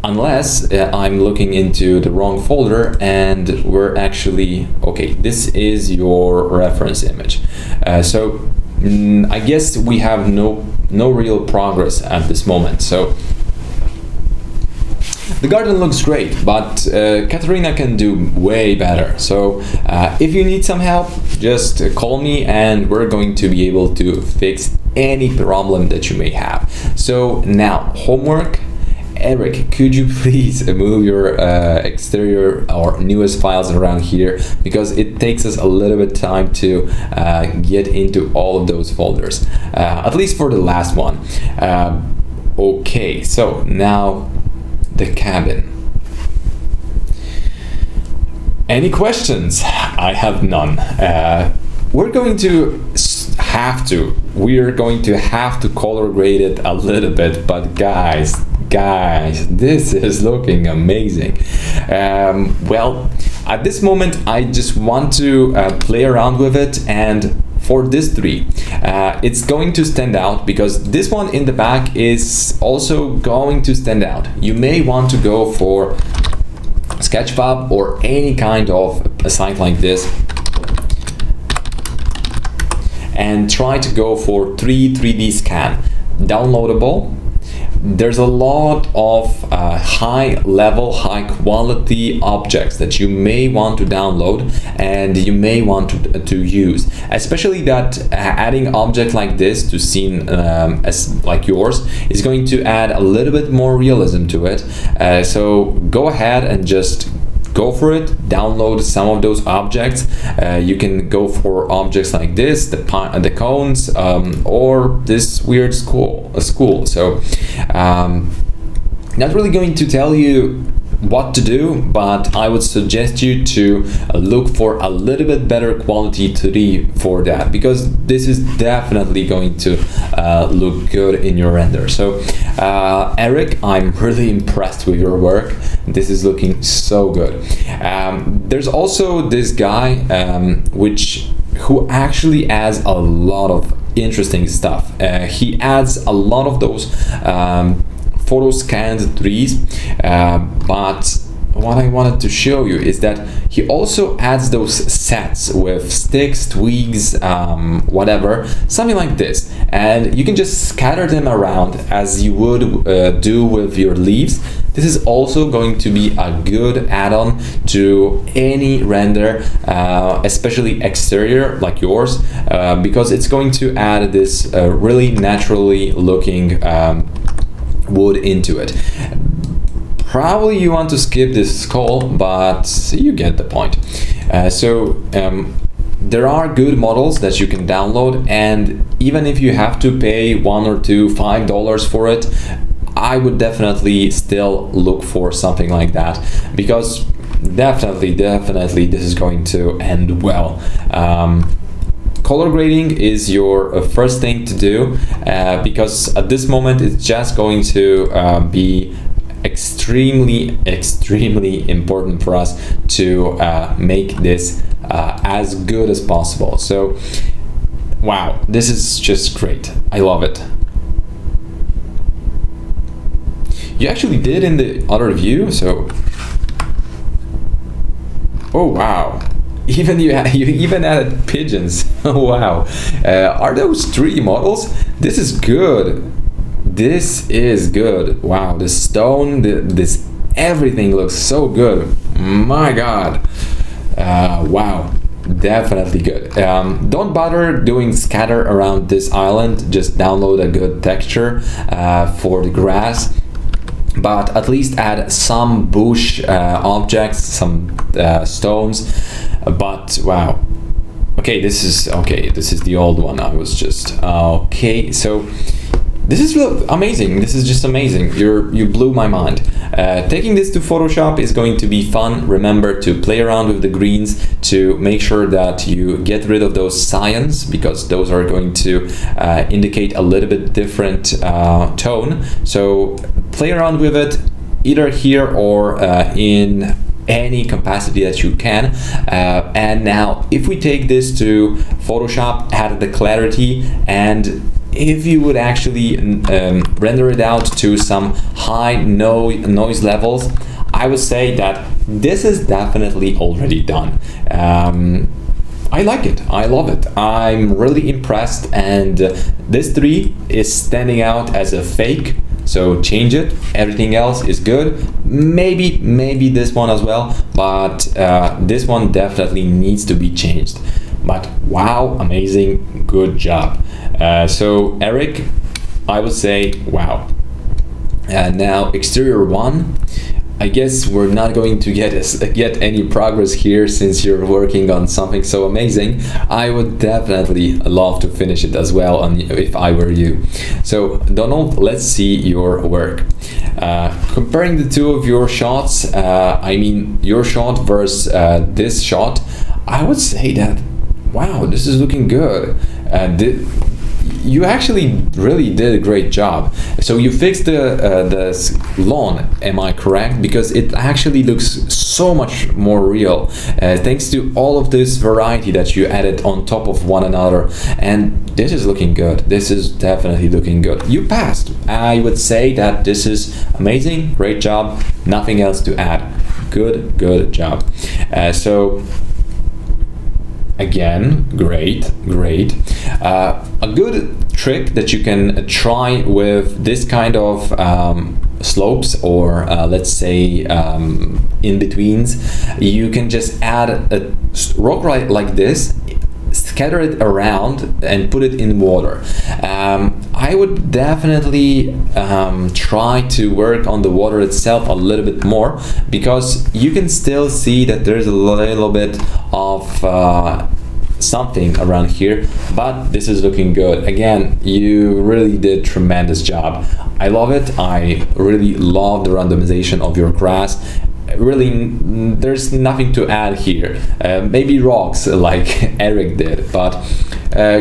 Unless I'm looking into the wrong folder and we're actually, okay, this is your reference image. So I guess we have no real progress at this moment. So the garden looks great, but Katharina can do way better. So if you need some help, just call me and we're going to be able to fix any problem that you may have. So now, homework. Eric, could you please move your exterior or newest files around here, because it takes us a little bit time to get into all of those folders, at least for the last one. Okay, so now the cabin. Any questions? I have none. We're going to have to color grade it a little bit, but guys, this is looking amazing. Well, at this moment I just want to play around with it, and for this 3 it's going to stand out, because this one in the back is also going to stand out. You may want to go for Sketchfab or any kind of a site like this, and try to go for 3D scan, downloadable. there's a lot of high level, high quality objects that you may want to download and you may want to use, especially that adding object like this to scene as like yours is going to add a little bit more realism to it. So go ahead and just go for it, download some of those objects. You can go for objects like this, the cones, or this weird school. So not really going to tell you what to do, but I would suggest you to look for a little bit better quality 2D for that, because this is definitely going to look good in your render. So Eric, I'm really impressed with your work. This is looking so good. There's also this guy who actually adds a lot of interesting stuff. He adds a lot of those photo scanned trees, but what I wanted to show you is that he also adds those sets with sticks, twigs, whatever, something like this, and you can just scatter them around as you would do with your leaves. This is also going to be a good add-on to any render, especially exterior like yours, because it's going to add this really naturally looking wood into it. Probably you want to skip this skull, but you get the point. There are good models that you can download, and even if you have to pay $1 or $2, $5 for it, I would definitely still look for something like that, because definitely this is going to end well. Color grading is your first thing to do, because at this moment it's just going to be extremely important for us to make this as good as possible. So wow, this is just great. I love it. You actually did in the other view, so oh wow. Even you even added pigeons. Wow. Are those 3D models? This is good. This is good. Wow, the stone, this everything looks so good. My God. Wow, definitely good. Don't bother doing scatter around this island. Just download a good texture for the grass. But at least add some bush objects, some stones. But wow, okay, this is the old one. I was just okay. So this is amazing. This is just amazing. You blew my mind. Taking this to Photoshop is going to be fun. Remember to play around with the greens to make sure that you get rid of those cyans, because those are going to indicate a little bit different tone. So play around with it either here or in any capacity that you can. And now if we take this to Photoshop, add the clarity, and if you would actually render it out to some high noise levels, I would say that this is definitely already done. I like it. I love it. I'm really impressed, and this tree is standing out as a fake. So change it. Everything else is good. Maybe this one as well, but this one definitely needs to be changed. But wow, amazing, good job. So Eric, I would say wow. Now exterior 1. I guess we're not going to get any progress here since you're working on something so amazing. I would definitely love to finish it as well if I were you. So Donald, let's see your work. Comparing the two of your shots, I mean your shot versus this shot, I would say that wow, this is looking good. You actually really did a great job. So you fixed the lawn, am I correct? Because it actually looks so much more real, thanks to all of this variety that you added on top of one another. And this is looking good. This is definitely looking good. You passed. I would say that this is amazing, great job, nothing else to add. Good job. So again, great. A good trick that you can try with this kind of slopes, or let's say in-betweens, you can just add a rock like this, scatter it around and put it in water. I would definitely try to work on the water itself a little bit more, because you can still see that there's a little bit of something around here, but this is looking good. Again, you really did tremendous job. I love it. I really love the randomization of your grass. Really, there's nothing to add here. Maybe rocks like Eric did, but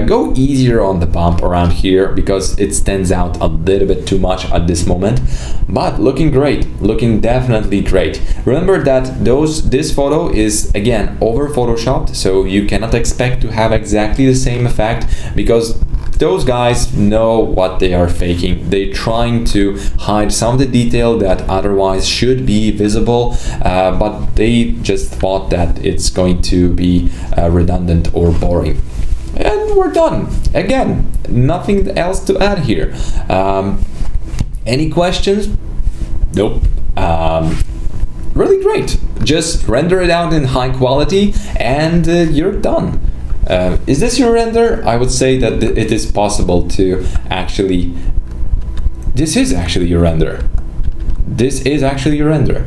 go easier on the bump around here, because it stands out a little bit too much at this moment. But looking great, looking definitely great. Remember that this photo is again over photoshopped, so you cannot expect to have exactly the same effect, because those guys know what they are faking. They're trying to hide some of the detail that otherwise should be visible, but they just thought that it's going to be redundant or boring. And we're done. Again, nothing else to add here. Any questions? Nope. Really great. Just render it out in high quality and you're done. Is this your render? I would say that it is possible to actually... This is actually your render. This is actually your render.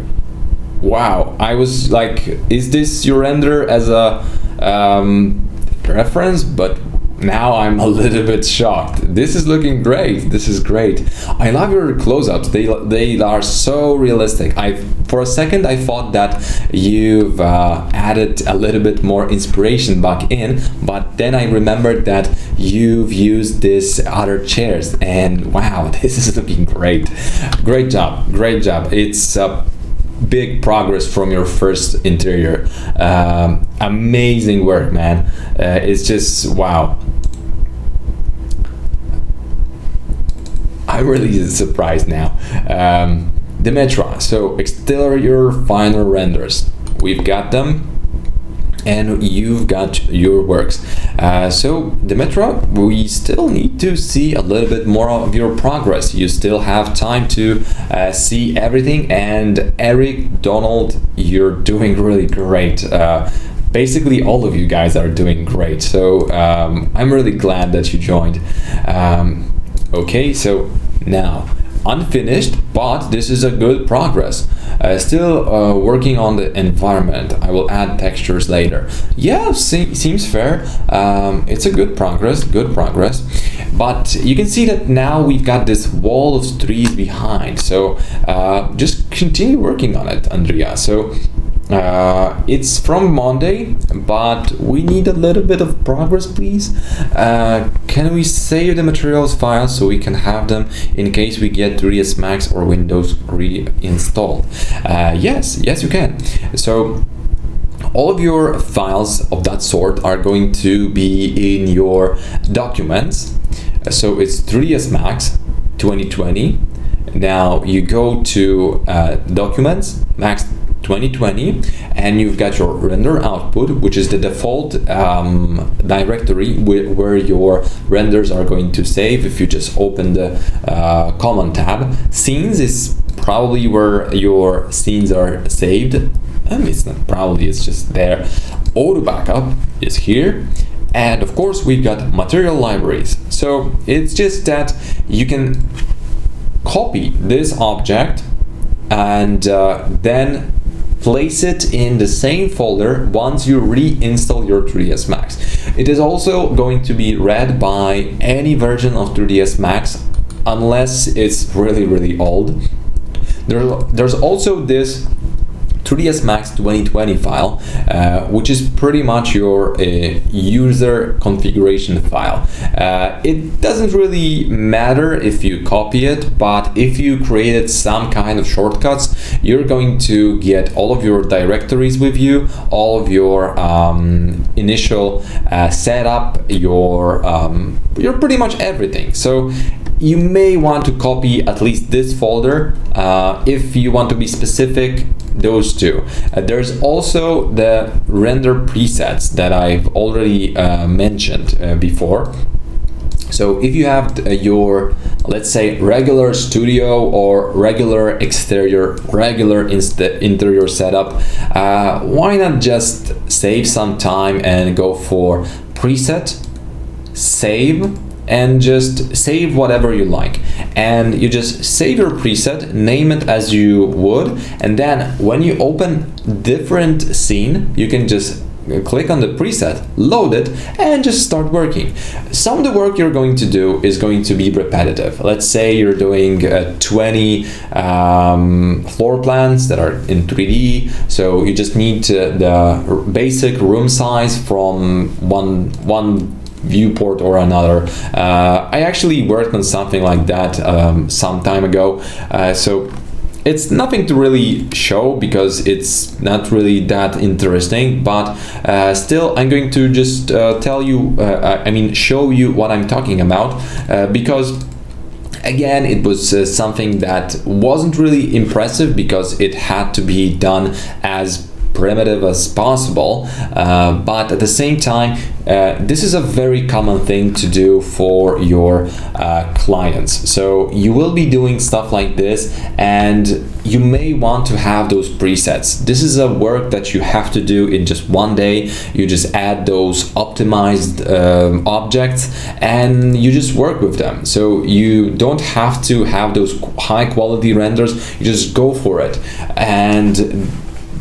Wow, I was like, is this your render as a reference? But now I'm a little bit shocked. This is looking great. This is great. I love your close-ups. They are so realistic. For a second I thought that you've added a little bit more inspiration back in, but then I remembered that you've used these other chairs, and wow, this is looking great. Great job. Great job. It's big progress from your first interior. Amazing work, man. It's just wow. I'm really surprised now. Dimitra, so exterior final renders, we've got them, and you've got your works. So Dimitra, we still need to see a little bit more of your progress. You still have time to see everything, and Eric, Donald, you're doing really great. Basically all of you guys are doing great, so I'm really glad that you joined. Okay, so now unfinished, but this is a good progress. Still working on the environment. I will add textures later. Yeah, seems fair. It's a good progress, but you can see that now we've got this wall of trees behind, so just continue working on it, Andrea. So it's from Monday, but we need a little bit of progress, please. Can we save the materials files so we can have them in case we get 3ds Max or Windows reinstalled? Yes, you can. So all of your files of that sort are going to be in your documents. So it's 3ds Max 2020. Now you go to Documents, Max 2020, and you've got your render output, which is the default directory where your renders are going to save. If you just open the Common tab, Scenes is probably where your scenes are saved. It's not probably, it's just there. Auto backup is here, and of course we've got material libraries. So it's just that you can copy this object and then place it in the same folder once you reinstall your 3ds Max. It is also going to be read by any version of 3ds Max unless it's really old. There's also this 3ds Max 2020 file, which is pretty much your user configuration file. It doesn't really matter if you copy it, but if you created some kind of shortcuts, you're going to get all of your directories with you, all of your initial setup, your pretty much everything. So you may want to copy at least this folder. If you want to be specific, those two. There's also the render presets that I've already mentioned before. So if you have your, let's say, regular studio or regular exterior, regular interior setup, why not just save some time and go for preset, save, and just save whatever you like, and you just save your preset, name it as you would, and then when you open different scene, you can just click on the preset, load it, and just start working. Some of the work you're going to do is going to be repetitive. Let's say you're doing 20 floor plans that are in 3D, so you just need the basic room size from one viewport or another. I actually worked on something like that some time ago, so it's nothing to really show because it's not really that interesting, but still I'm going to just tell you, show you what I'm talking about, because again, it was something that wasn't really impressive because it had to be done as primitive as possible, but at the same time, this is a very common thing to do for your clients. So you will be doing stuff like this, and you may want to have those presets. This is a work that you have to do in just one day. You just add those optimized objects and you just work with them. So you don't have to have those high quality renders, you just go for it. And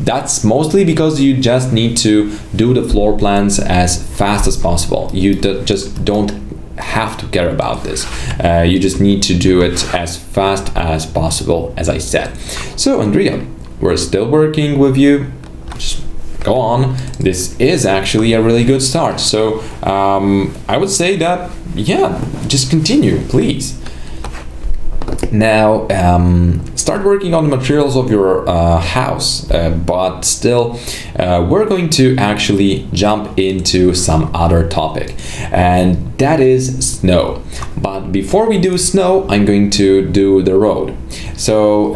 that's mostly because you just need to do the floor plans as fast as possible. You just don't have to care about this. You just need to do it as fast as possible, as I said. So Andrea, we're still working with you. Just go on. This is actually a really good start. So I would say that, yeah, just continue, please. Now start working on the materials of your house, but still we're going to actually jump into some other topic, and that is snow. But before we do snow, I'm going to do the road. So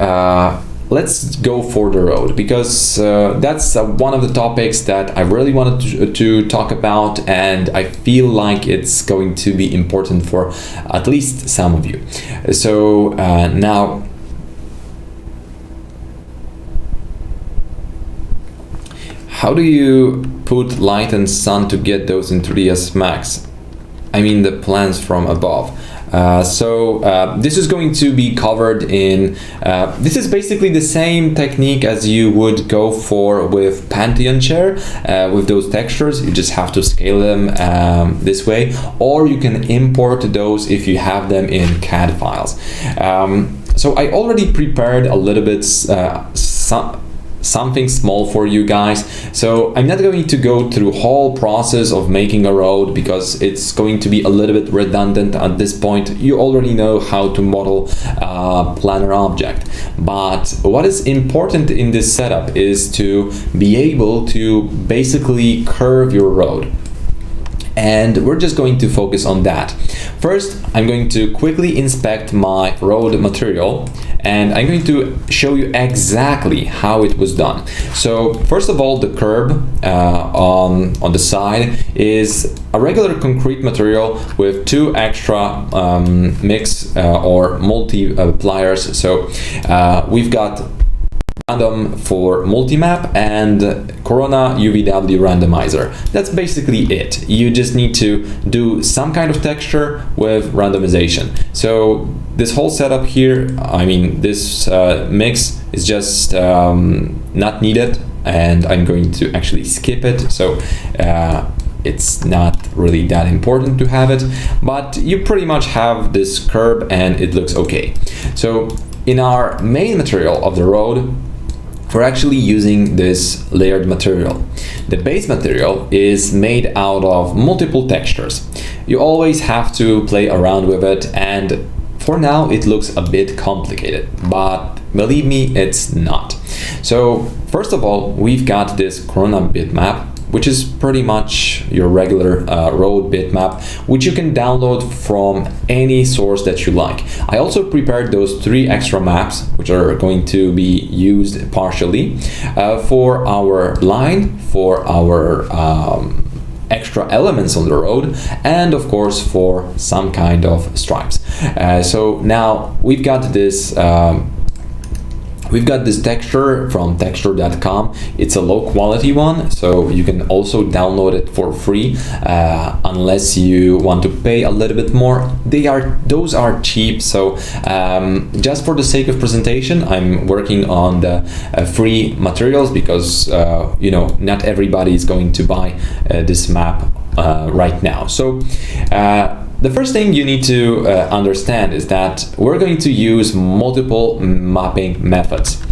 let's go for the road, because that's one of the topics that I really wanted to talk about, and I feel like it's going to be important for at least some of you. So now, how do you put light and sun to get those in 3ds Max? I mean the plans from above. This is going to be covered in, this is basically the same technique as you would go for with Pantheon chair, with those textures. You just have to scale them this way, or you can import those if you have them in CAD files. So I already prepared a little bit something small for you guys, so I'm not going to go through whole process of making a road because it's going to be a little bit redundant at this point. You already know how to model a planar object, but what is important in this setup is to be able to basically curve your road, and we're just going to focus on that. First, I'm going to quickly inspect my road material, and I'm going to show you exactly how it was done. So first of all, the curb on the side is a regular concrete material with 2 extra mix or multi pliers. So we've got random for multimap and Corona UVW randomizer. That's basically it. You just need to do some kind of texture with randomization. So this whole setup here, I mean this mix is just not needed, and I'm going to actually skip it. So it's not really that important to have it, but you pretty much have this curb and it looks okay. So in our main material of the road, we're actually using this layered material. The base material is made out of multiple textures. You always have to play around with it, and for now it looks a bit complicated, but believe me, it's not. So first of all, we've got this Corona bitmap, which is pretty much your regular road bitmap, which you can download from any source that you like. I also prepared those 3 extra maps, which are going to be used partially for our line, for our extra elements on the road, and of course for some kind of stripes. So now we've got this texture from texture.com. It's a low quality one, so you can also download it for free unless you want to pay a little bit more. Those are cheap, so just for the sake of presentation, I'm working on the free materials because not everybody is going to buy this map right now. So the first thing you need to understand is that we're going to use multiple mapping methods.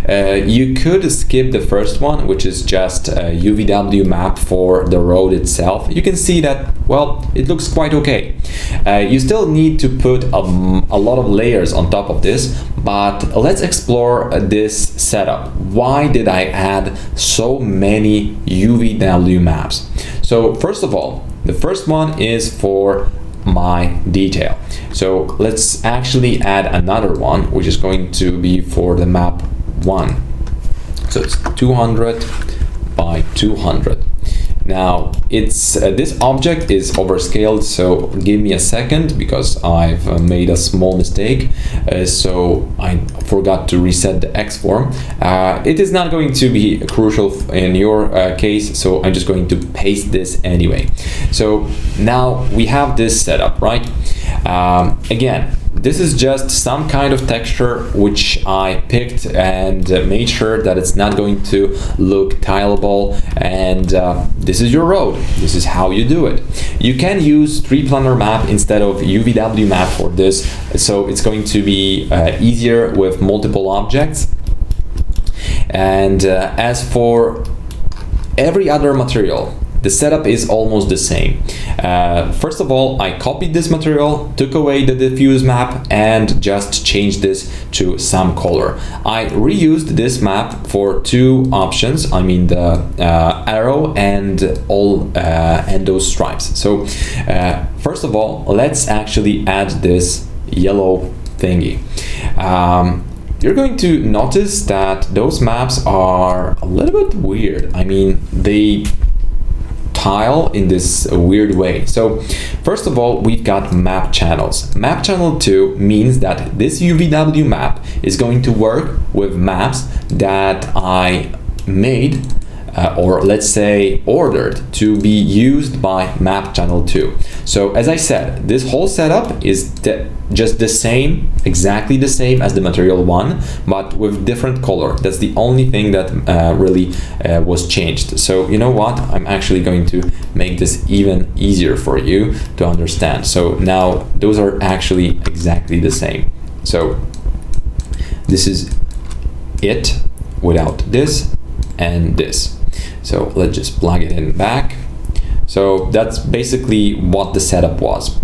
You could skip the first one, which is just a UVW map for the road itself. You can see that, well, it looks quite okay. You still need to put a lot of layers on top of this, but let's explore this setup. Why did I add so many UVW maps? So first of all, the first one is for my detail. So let's actually add another one, which is going to be for the map 1. So it's 200 by 200. Now it's this object is overscaled, so give me a second because I've made a small mistake. So I forgot to reset the X form. It is not going to be crucial in your case, so I'm just going to paste this anyway. So now we have this setup, right? Again, this is just some kind of texture which I picked and made sure that it's not going to look tileable, and this is your road. This is how you do it. You can use tree planner map instead of UVW map for this, so it's going to be easier with multiple objects. And as for every other material, the setup is almost the same. First of all, I copied this material, took away the diffuse map, and just changed this to some color. I reused this map for two options. I mean the arrow and those stripes. So first of all, let's actually add this yellow thingy. You're going to notice that those maps are a little bit weird. I mean, they tile in this weird way. So first of all, we've got map channels. Map channel 2 means that this UVW map is going to work with maps that I made or let's say ordered to be used by map channel 2. So as I said, this whole setup is just the same, exactly the same as the material 1, but with different color. That's the only thing that really was changed. So you know what, I'm actually going to make this even easier for you to understand. So now those are actually exactly the same. So this is it without this and this. So let's just plug it in back. So that's basically what the setup was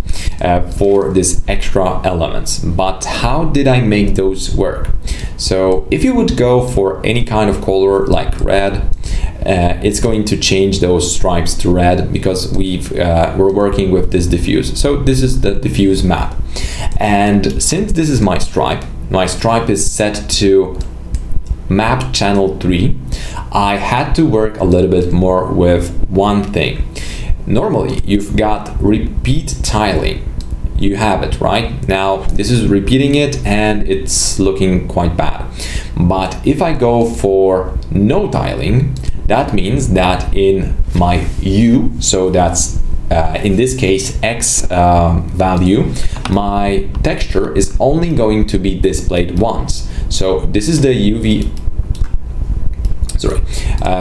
for this extra elements. But how did I make those work? So if you would go for any kind of color like red, it's going to change those stripes to red because we're working with this diffuse. So this is the diffuse map. And since this is my stripe is set to map channel 3, I had to work a little bit more with one thing. Normally you've got repeat tiling. You have it right now. This is repeating it and it's looking quite bad. But if I go for no tiling, that means that in my U, so that's in this case X value, my texture is only going to be displayed once. So this is the UV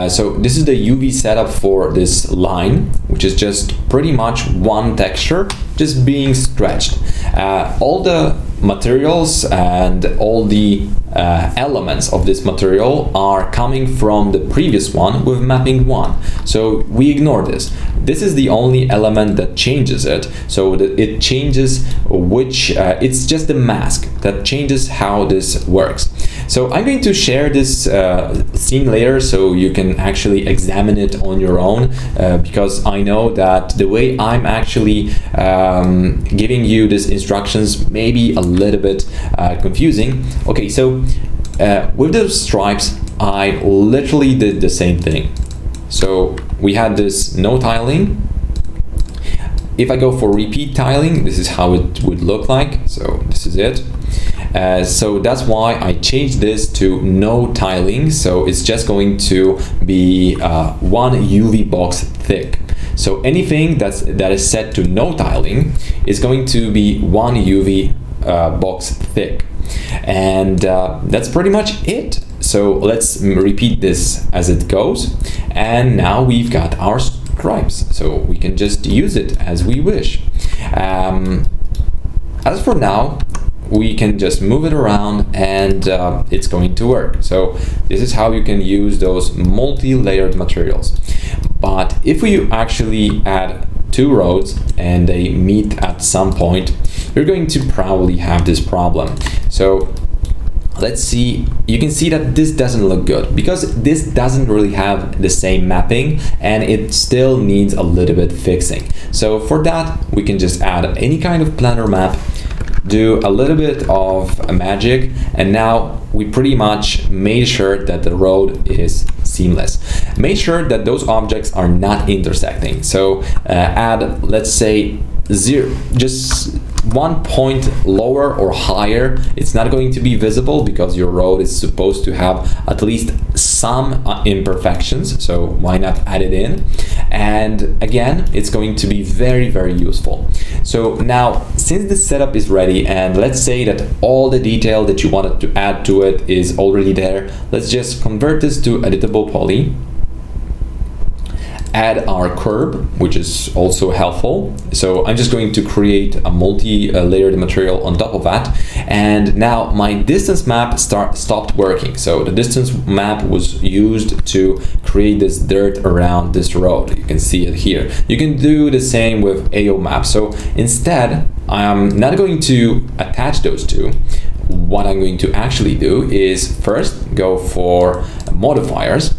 so this is the UV setup for this line, which is just pretty much one texture just being stretched. All the materials and all the elements of this material are coming from the previous one with mapping 1. So we ignore this. This is the only element that changes it. So that it changes which, it's just the mask that changes how this works. So I'm going to share this scene later so you can actually examine it on your own because I know that the way I'm actually giving you these instructions may be a little bit confusing. Okay, so with those stripes, I literally did the same thing. So we had this no tiling. If I go for repeat tiling, this is how it would look like. So this is it. So that's why I changed this to no tiling. So it's just going to be one UV box thick. So anything that is set to no tiling is going to be one UV box thick. And that's pretty much it. So let's repeat this as it goes. And now we've got our stripes, so we can just use it as we wish. As for now, we can just move it around and it's going to work. So this is how you can use those multi-layered materials. But if we actually add two roads and they meet at some point, you're going to probably have this problem. So let's see, you can see that this doesn't look good because this doesn't really have the same mapping and it still needs a little bit fixing. So for that, we can just add any kind of planar map, do a little bit of magic, and now we pretty much made sure that the road is seamless. Make sure that those objects are not intersecting. So add, let's say, just 1 point lower or higher. It's not going to be visible because your road is supposed to have at least some imperfections, so why not add it in? And again, it's going to be very, very useful. So now, since the setup is ready, and let's say that all the detail that you wanted to add to it is already there, let's just convert this to editable poly. Add our curb, which is also helpful. So I'm just going to create a multi-layered material on top of that. And now my distance map stopped working. So the distance map was used to create this dirt around this road. You can see it here. You can do the same with AO map. So instead, I'm not going to attach those two. What I'm going to actually do is first go for modifiers.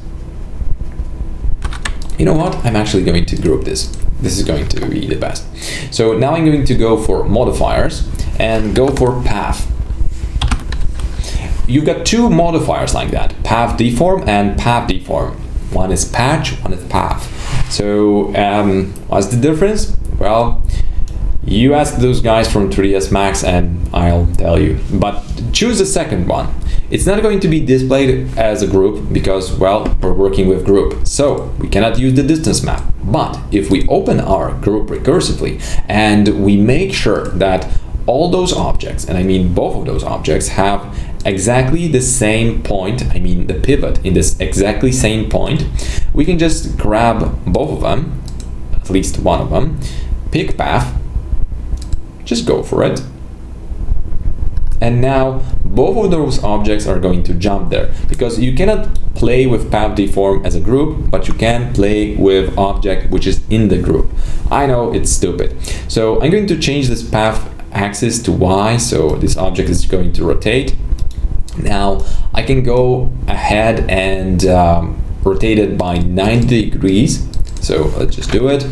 You know what? I'm actually going to group this. This is going to be the best. So now I'm going to go for modifiers and go for path. You've got two modifiers like that, path deform and path deform. One is patch, one is path. So what's the difference? Well, you ask those guys from 3ds Max and I'll tell you. But choose the second one. It's not going to be displayed as a group because, well, we're working with group. So we cannot use the distance map. But if we open our group recursively and we make sure that all those objects, and I mean both of those objects, have exactly the same point, I mean the pivot in this exactly same point, we can just grab both of them, at least one of them, pick path, just go for it. And now both of those objects are going to jump there because you cannot play with path deform as a group, but you can play with object which is in the group. I know it's stupid. So I'm going to change this path axis to Y, so this object is going to rotate. Now I can go ahead and rotate it by 90 degrees. So let's just do it.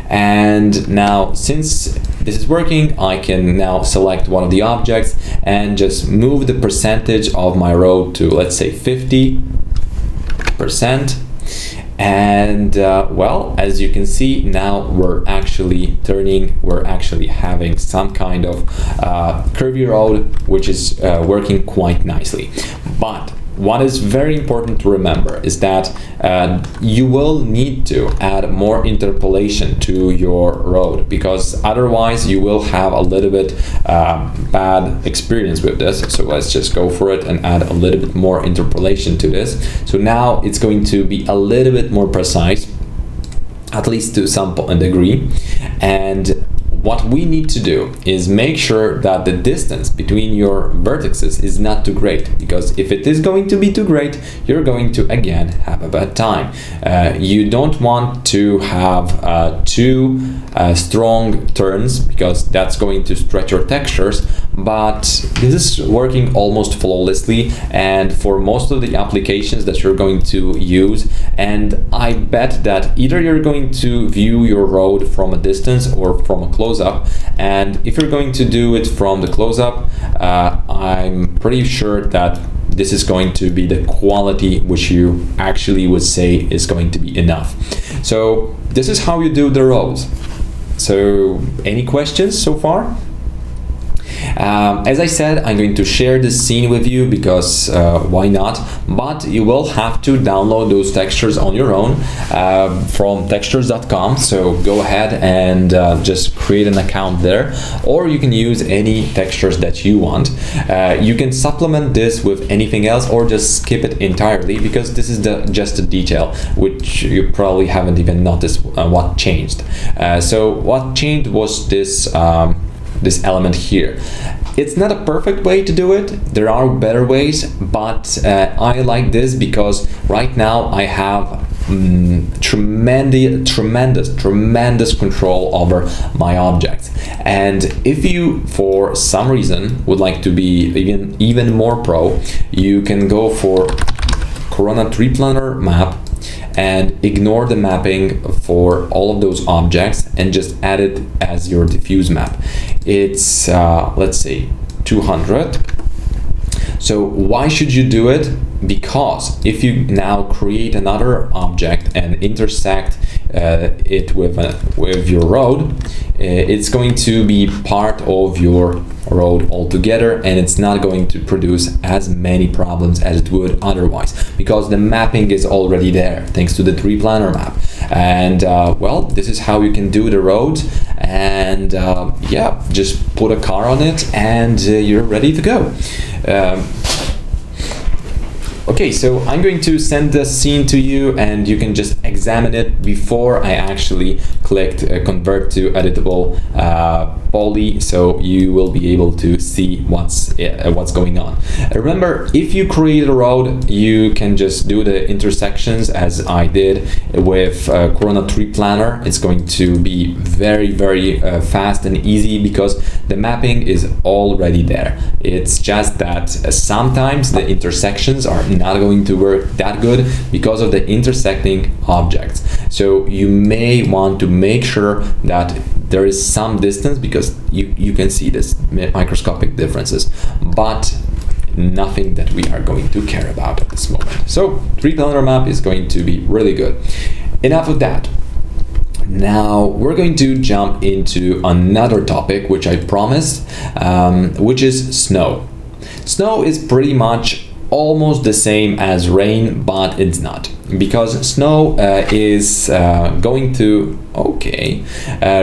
And now, since this is working, I can now select one of the objects and just move the percentage of my road to, let's say, 50%. And well, as you can see, now we're actually turning, we're actually having some kind of curvy road, which is working quite nicely. But what is very important to remember is that you will need to add more interpolation to your road, because otherwise you will have a little bit bad experience with this. So let's just go for it and add a little bit more interpolation to this. So now it's going to be a little bit more precise, at least to some degree. And what we need to do is make sure that the distance between your vertices is not too great, because if it is going to be too great, you're going to again have a bad time. You don't want to have too strong turns, because that's going to stretch your textures, but this is working almost flawlessly and for most of the applications that you're going to use. And I bet that either you're going to view your road from a distance or from a close-up, and if you're going to do it from the close-up, I'm pretty sure that this is going to be the quality which you actually would say is going to be enough. So this is how you do the roads. So any questions so far? As I said, I'm going to share this scene with you because why not? But you will have to download those textures on your own from textures.com. So go ahead and just create an account there, or you can use any textures that you want. You can supplement this with anything else, or just skip it entirely, because this is just a detail which you probably haven't even noticed what changed. So what changed was this this element here. It's not a perfect way to do it. There are better ways, but I like this because right now I have tremendous control over my objects. And if you for some reason would like to be even more pro, you can go for Corona Tree Planner map and ignore the mapping for all of those objects and just add it as your diffuse map. It's let's say 200. So why should you do it? Because if you now create another object and intersect it with your road, it's going to be part of your road altogether, and it's not going to produce as many problems as it would otherwise, because the mapping is already there thanks to the tree planner map. And well, this is how you can do the roads. And yeah, just put a car on it and you're ready to go. Okay, so I'm going to send the scene to you and you can just examine it before I actually clicked convert to editable poly, so you will be able to see what's going on. Remember, if you create a road, you can just do the intersections as I did with Corona Tree Planner. It's going to be very fast and easy because the mapping is already there. It's just that sometimes the intersections are not going to work that good because of the intersecting objects. So you may want to make sure that there is some distance, because you can see this microscopic differences, but nothing that we are going to care about at this moment. So tree planner map is going to be really good. Enough of that. Now we're going to jump into another topic which I promised, which is snow. Snow is pretty much almost the same as rain, but it's not, because snow is going to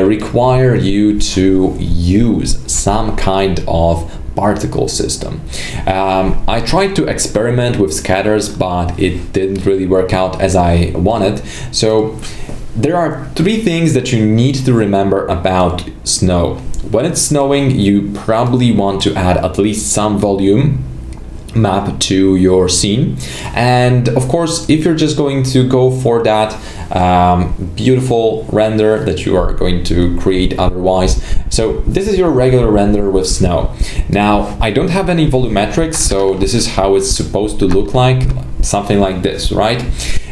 require you to use some kind of particle system. I tried to experiment with scatters, but it didn't really work out as I wanted. So there are three things that you need to remember about snow. When it's snowing, you probably want to add at least some volume map to your scene, and of course if you're just going to go for that beautiful render that you are going to create otherwise. So this is your regular render with snow. Now I don't have any volumetrics, so this is how it's supposed to look like, something like this, right?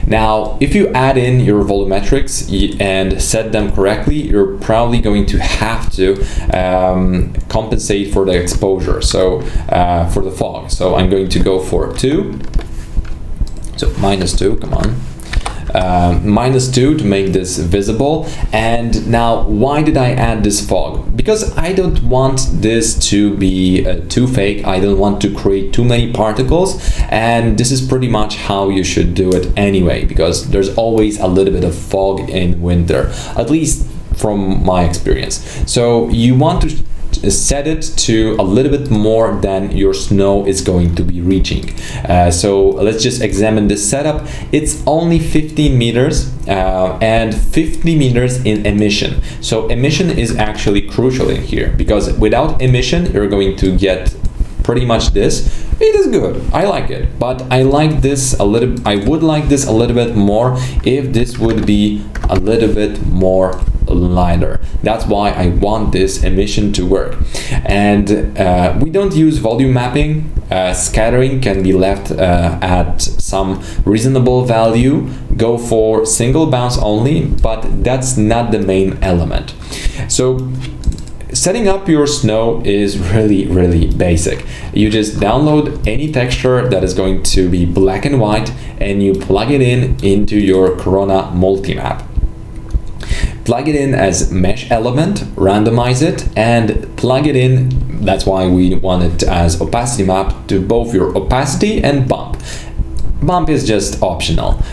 Now, if you add in your volumetrics and set them correctly, you're probably going to have to compensate for the exposure, so for the fog. So I'm going to go for 2, so -2, come on. -2 to make this visible. And now, why did I add this fog? Because I don't want this to be too fake. I don't want to create too many particles, and this is pretty much how you should do it anyway, because there's always a little bit of fog in winter, at least from my experience. So you want to set it to a little bit more than your snow is going to be reaching. So let's just examine this setup. It's only 15 meters and 50 meters in emission. So emission is actually crucial in here, because without emission you're going to get pretty much this. It is good, I like it, but I like this a little. I would like this a little bit more if this would be a little bit more lighter. That's why I want this emission to work. And we don't use volume mapping. Scattering can be left at some reasonable value. Go for single bounce only, but that's not the main element. So setting up your snow is really basic. You just download any texture that is going to be black and white, and you plug it into your Corona multi-map. plug it in as mesh element, randomize it, and plug it in. That's why we want it as opacity map to both your opacity and bump. Bump is just optional.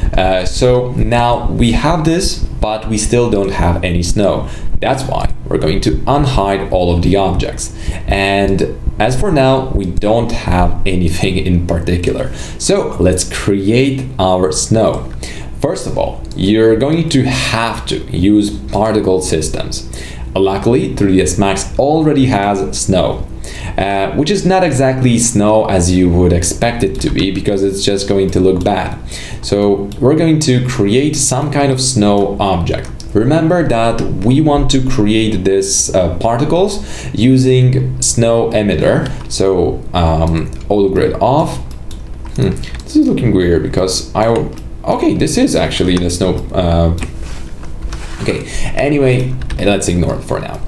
So now we have this, but we still don't have any snow. That's why we're going to unhide all of the objects. And as for now, we don't have anything in particular. So let's create our snow. First of all, you're going to have to use particle systems. Luckily, 3ds Max already has snow. Which is not exactly snow as you would expect it to be, because it's just going to look bad. So we're going to create some kind of snow object. Remember that we want to create this particles using snow emitter. So auto grid off. This is looking weird because okay, this is actually the snow. Okay, anyway, let's ignore it for now.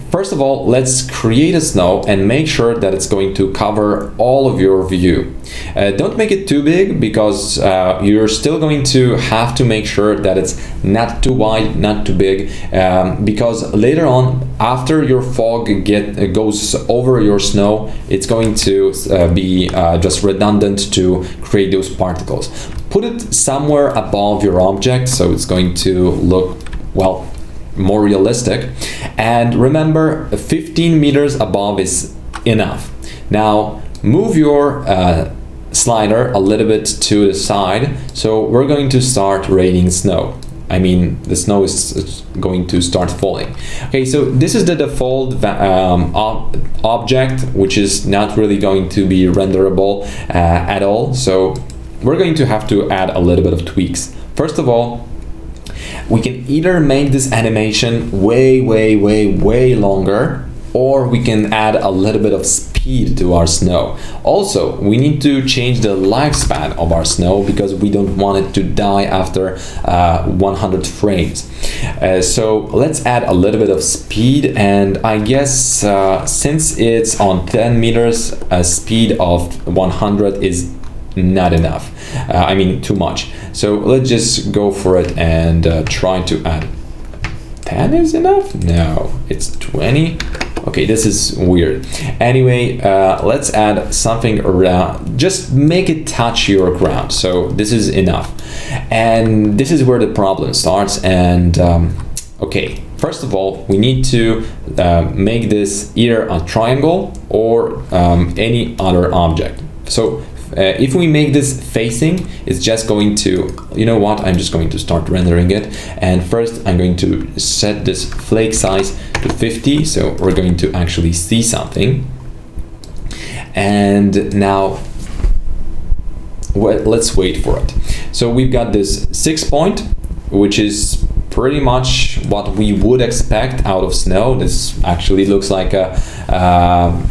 First of all, let's create a snow and make sure that it's going to cover all of your view. Don't make it too big, because you're still going to have to make sure that it's not too wide, not too big, because later on, after your fog goes over your snow, it's going to be just redundant to create those particles. Put it somewhere above your object, so it's going to look, well, more realistic. And remember, 15 meters above is enough. Now move your slider a little bit to the side, so we're going to start raining snow. I mean, the snow is going to start falling. Okay, so this is the default object, which is not really going to be renderable at all. So we're going to have to add a little bit of tweaks. First of all, we can either make this animation way longer, or we can add a little bit of speed to our snow. Also, we need to change the lifespan of our snow, because we don't want it to die after 100 frames. So let's add a little bit of speed, and I guess since it's on 10 meters, a speed of 100 is not enough. I mean, too much. So let's just go for it and try to add 10 is enough? No, it's 20. Okay, this is weird. Anyway, let's add something around, just make it touch your ground. So this is enough. And this is where the problem starts. And okay, first of all, we need to make this either a triangle or any other object. So if we make this facing, it's just going to, you know what, I'm just going to start rendering it. And first I'm going to set this flake size to 50, so we're going to actually see something. And now let's wait for it. So we've got this 6 point, which is pretty much what we would expect out of snow. This actually looks like a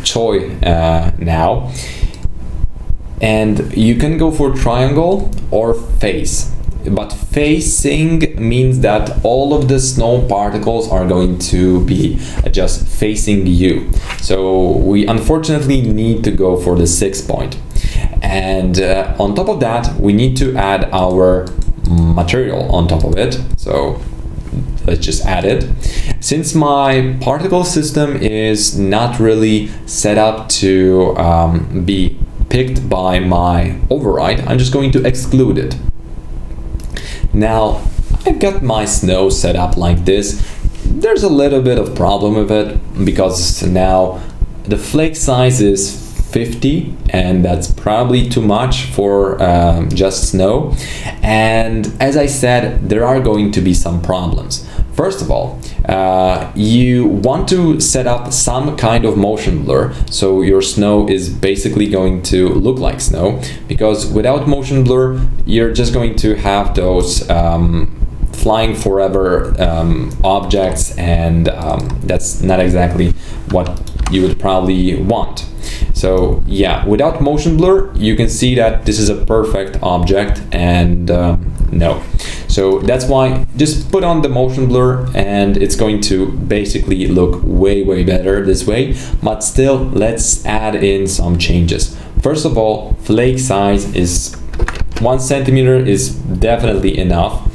toy now. And you can go for triangle or face, but facing means that all of the snow particles are going to be just facing you. So we unfortunately need to go for the 6 point. And on top of that, we need to add our material on top of it. So let's just add it. Since my particle system is not really set up to be picked by my override, I'm just going to exclude it. Now I've got my snow set up like this. There's a little bit of problem with it, because now the flake size is 50, and that's probably too much for just snow. And as I said, there are going to be some problems. First of all, you want to set up some kind of motion blur, so your snow is basically going to look like snow, because without motion blur, you're just going to have those flying forever objects, and that's not exactly what you would probably want. So yeah, without motion blur, you can see that this is a perfect object, and no. So that's why just put on the motion blur, and it's going to basically look way better this way. But still, let's add in some changes. First of all, flake size is 1 centimeter is definitely enough.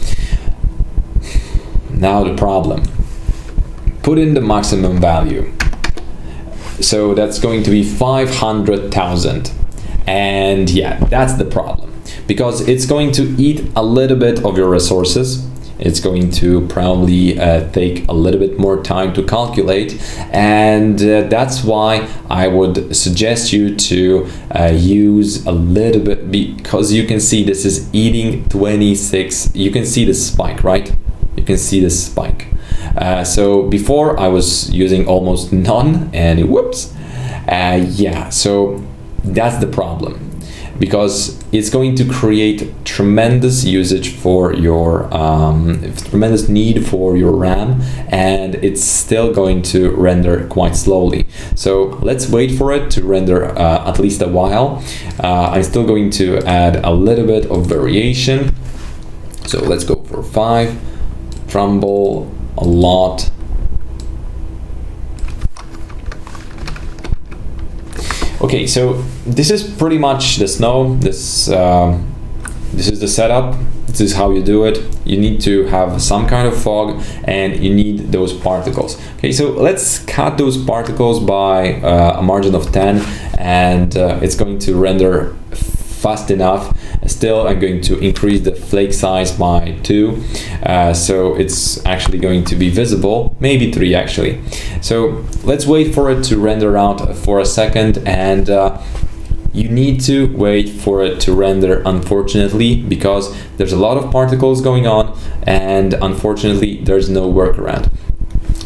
Now the problem. Put in the maximum value. So that's going to be 500,000. And yeah, that's the problem. Because it's going to eat a little bit of your resources. It's going to probably take a little bit more time to calculate, and that's why I would suggest you to use a little bit, because you can see this is eating 26. You can see the spike, right? You can see the spike. So before I was using almost none, and whoops. Yeah, so that's the problem. Because it's going to create tremendous usage for your tremendous need for your RAM, and it's still going to render quite slowly. So let's wait for it to render at least a while. I'm still going to add a little bit of variation. So let's go for 5, Trumbull, a lot. Okay, so this is pretty much the snow. This is the setup. This is how you do it. You need to have some kind of fog, and you need those particles. Okay, so let's cut those particles by a margin of 10, and it's going to render fast enough. Still, I'm going to increase the flake size by 2, so it's actually going to be visible, maybe 3 actually. So let's wait for it to render out for a second, and you need to wait for it to render, unfortunately, because there's a lot of particles going on, and unfortunately there's no workaround.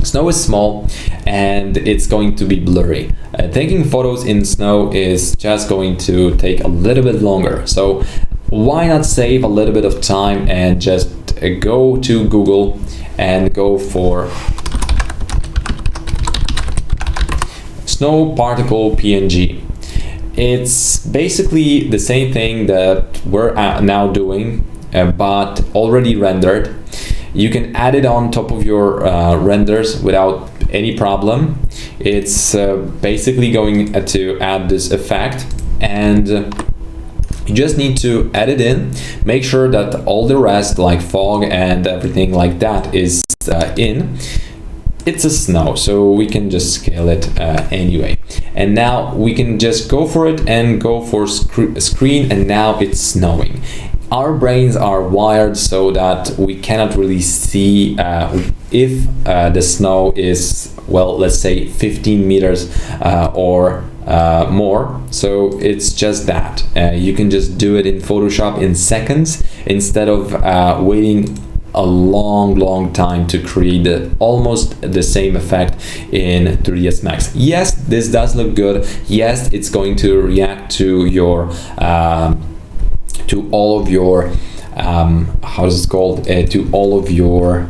Snow is small and it's going to be blurry. Taking photos in snow is just going to take a little bit longer. So why not save a little bit of time and just go to Google and go for snow particle PNG. It's basically the same thing that we're now doing, but already rendered. You can add it on top of your renders without any problem. It's basically going to add this effect, and you just need to add it in. Make sure that all the rest, like fog and everything like that, is in. It's a snow, so we can just scale it anyway. And now we can just go for it and go for screen, and now it's snowing. Our brains are wired so that we cannot really see if the snow is, well, let's say 15 meters or more. So it's just that. You can just do it in Photoshop in seconds instead of waiting a long time to create almost the same effect in 3ds Max. Yes, this does look good. Yes, it's going to react to your to all of your how is it called, to all of your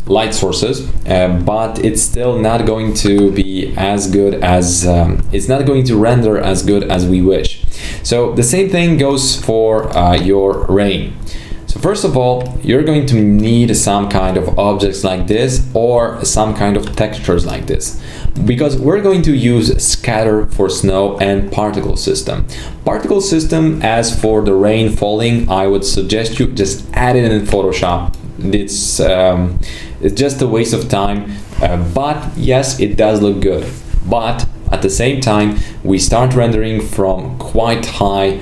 light sources, but it's still not going to be as good as it's not going to render as good as we wish. So the same thing goes for your rain. So first of all, you're going to need some kind of objects like this or some kind of textures like this, because we're going to use scatter for snow and particle system. Particle system, as for the rain falling, I would suggest you just add it in Photoshop. It's just a waste of time, but yes, it does look good. But at the same time, we start rendering from quite high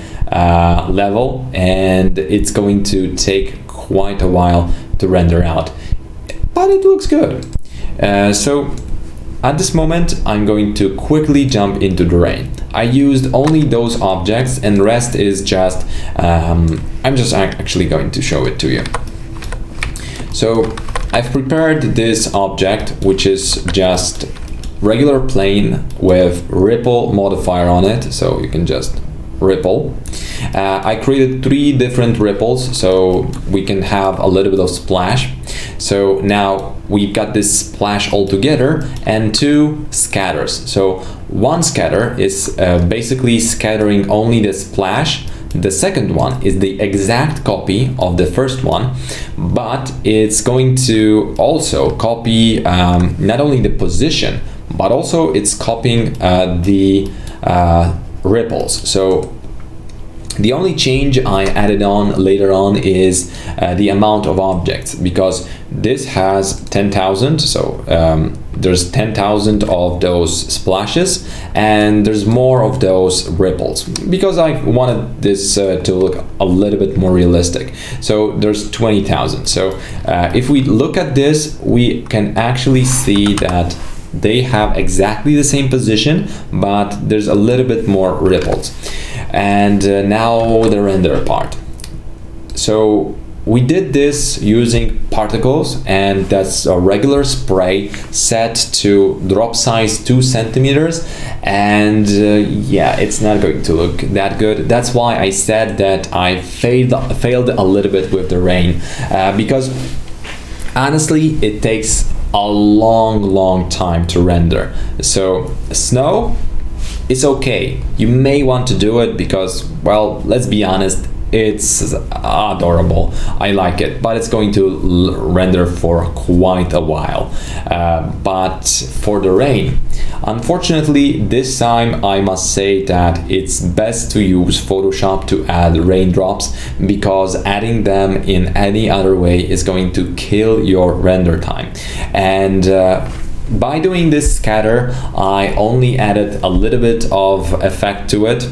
level, and it's going to take quite a while to render out, but it looks good. So at this moment, I'm going to quickly jump into the rain. I used only those objects, and the rest is just I'm just actually going to show it to you. So I've prepared this object, which is just regular plane with ripple modifier on it, so you can just ripple. I created 3 different ripples so we can have a little bit of splash. So now we've got this splash all together and 2 scatters. So one scatter is basically scattering only the splash. The second one is the exact copy of the first one, but it's going to also copy not only the position, but also it's copying the ripples. So The only change I added on later on is the amount of objects, because this has 10,000, so there's 10,000 of those splashes, and there's more of those ripples, because I wanted this to look a little bit more realistic. So there's 20,000. So if we look at this, we can actually see that they have exactly the same position, but there's a little bit more ripples. And now the render part. So we did this using particles, and that's a regular spray set to drop size 2 centimeters, and yeah, it's not going to look that good. That's why I said that I failed a little bit with the rain, because honestly it takes a long time to render. So snow, it's okay. You may want to do it because, well, let's be honest, it's adorable. I like it, but it's going to render for quite a while. But for the rain, unfortunately, this time I must say that it's best to use Photoshop to add raindrops, because adding them in any other way is going to kill your render time. And by doing this scatter, I only added a little bit of effect to it,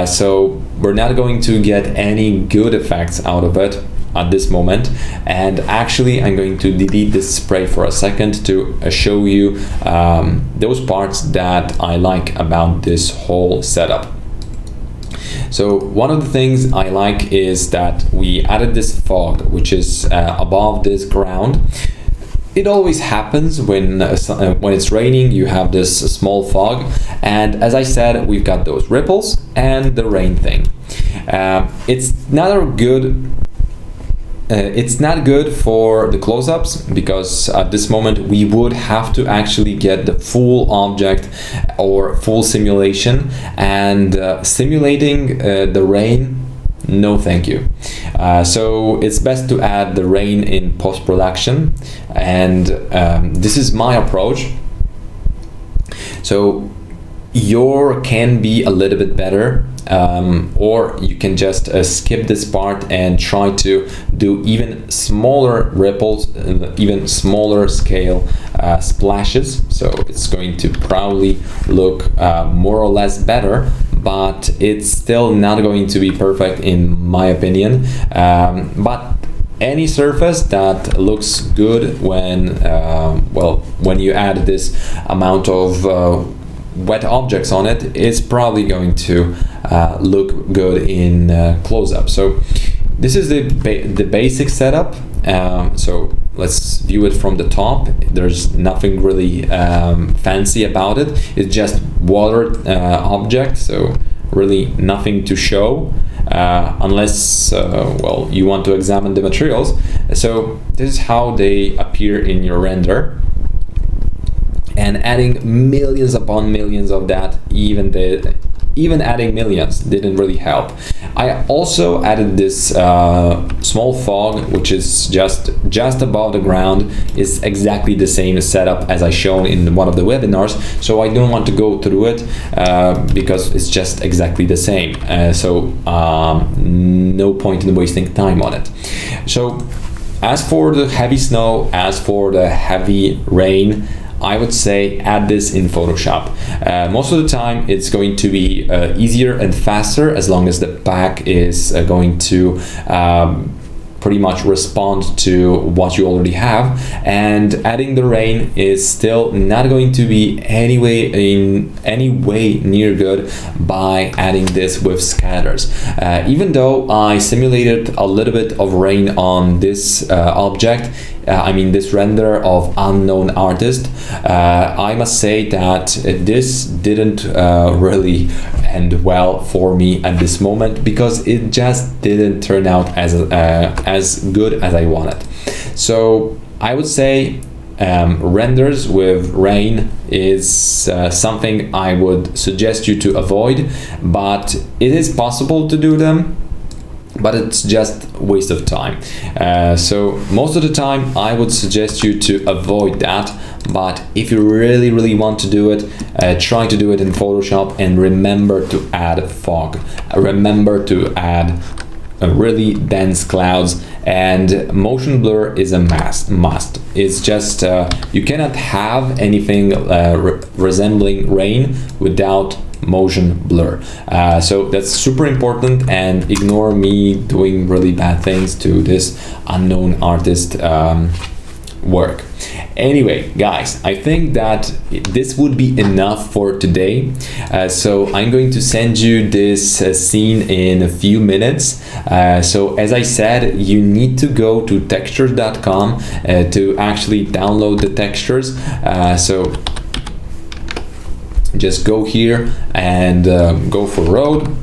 so we're not going to get any good effects out of it at this moment. And actually I'm going to delete this spray for a second to show you those parts that I like about this whole setup. So one of the things I like is that we added this fog, which is above this ground. It always happens when it's raining, you have this small fog, and as I said, we've got those ripples and the rain thing. It's not good for the close-ups, because at this moment we would have to actually get the full object or full simulation, and simulating the rain, no thank you. So it's best to add the rain in post-production, and this is my approach. So your can be a little bit better, or you can just skip this part and try to do even smaller ripples, even smaller scale splashes. So it's going to probably look more or less better, but it's still not going to be perfect in my opinion. But any surface that looks good when when you add this amount of wet objects on it, is probably going to look good in close-up. So this is the basic setup. So let's view it from the top. There's nothing really fancy about it. It's just water object, so really nothing to show, unless well, you want to examine the materials. So this is how they appear in your render. And adding millions upon millions of that, even adding millions didn't really help. I also added this small fog, which is just above the ground. Is exactly the same setup as I shown in one of the webinars, so I don't want to go through it because it's just exactly the same. So no point in wasting time on it. So as for the heavy snow, as for the heavy rain, I would say add this in Photoshop. Most of the time it's going to be easier and faster, as long as the pack is going to pretty much respond to what you already have. And adding the rain is still not going to be any way near good by adding this with scatters. Even though I simulated a little bit of rain on this object, I mean this render of unknown artist, I must say that this didn't really end well for me at this moment, because it just didn't turn out as good as I wanted. So I would say renders with rain is something I would suggest you to avoid, but it is possible to do them. but it's just waste of time. So most of the time I would suggest you to avoid that, but if you really want to do it, try to do it in Photoshop, and remember to add fog, remember to add really dense clouds, and motion blur is a must. It's just you cannot have anything resembling rain without motion blur. So that's super important, and ignore me doing really bad things to this unknown artist work. Anyway, guys, I think that this would be enough for today. So I'm going to send you this scene in a few minutes. So as I said, you need to go to textures.com to actually download the textures. So just go here and go for road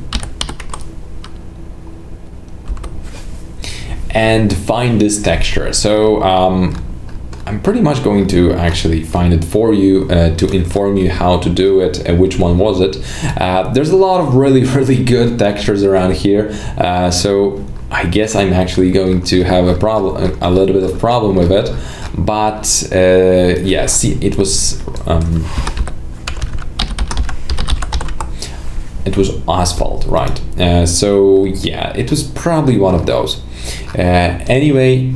and find this texture. So I'm pretty much going to actually find it for you to inform you how to do it and which one was it. There's a lot of really good textures around here, so I guess I'm actually going to have a little bit of problem with it, but yeah, see, it was asphalt, right? So yeah, it was probably one of those. Anyway,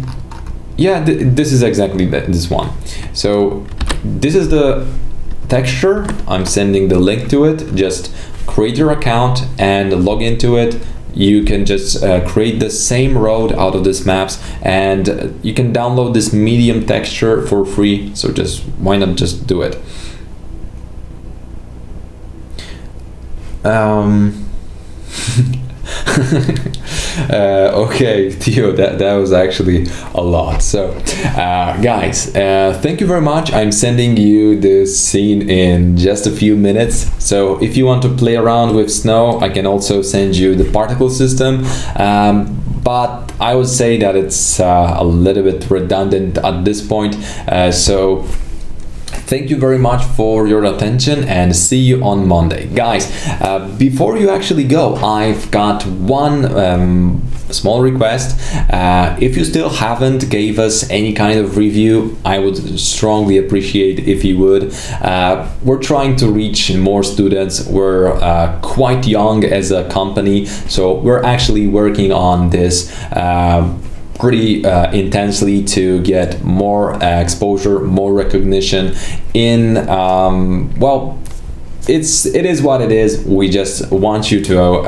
yeah, this is exactly this one. So this is the texture. I'm sending the link to it. Just create your account and log into it. You can just create the same road out of this maps, and you can download this medium texture for free. So just why not just do it? Okay, Theo, that was actually a lot. So guys, thank you very much. I'm sending you this scene in just a few minutes. So if you want to play around with snow, I can also send you the particle system, but I would say that it's a little bit redundant at this point. So thank you very much for your attention, and see you on Monday. Guys, before you actually go, I've got one small request. If you still haven't gave us any kind of review, I would strongly appreciate if you would. We're trying to reach more students. We're quite young as a company, so we're actually working on this pretty intensely to get more exposure, more recognition in well, it is what it is. We just want you to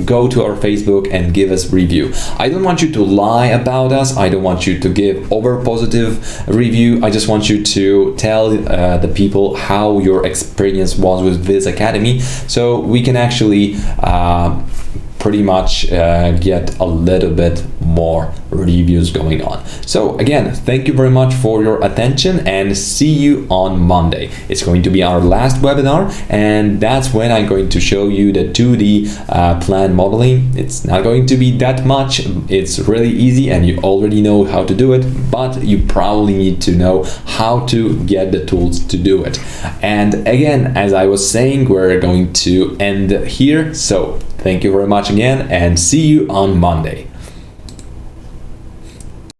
go to our Facebook and give us review. I don't want you to lie about us. I don't want you to give over positive review. I just want you to tell the people how your experience was with VizAcademy, so we can actually pretty much get a little bit more reviews going on. So again, thank you very much for your attention, and see you on Monday. It's going to be our last webinar, and that's when I'm going to show you the 2D plan modeling. It's not going to be that much. It's really easy, and you already know how to do it, but you probably need to know how to get the tools to do it. And again, as I was saying, we're going to end here. So thank you very much again, and see you on Monday.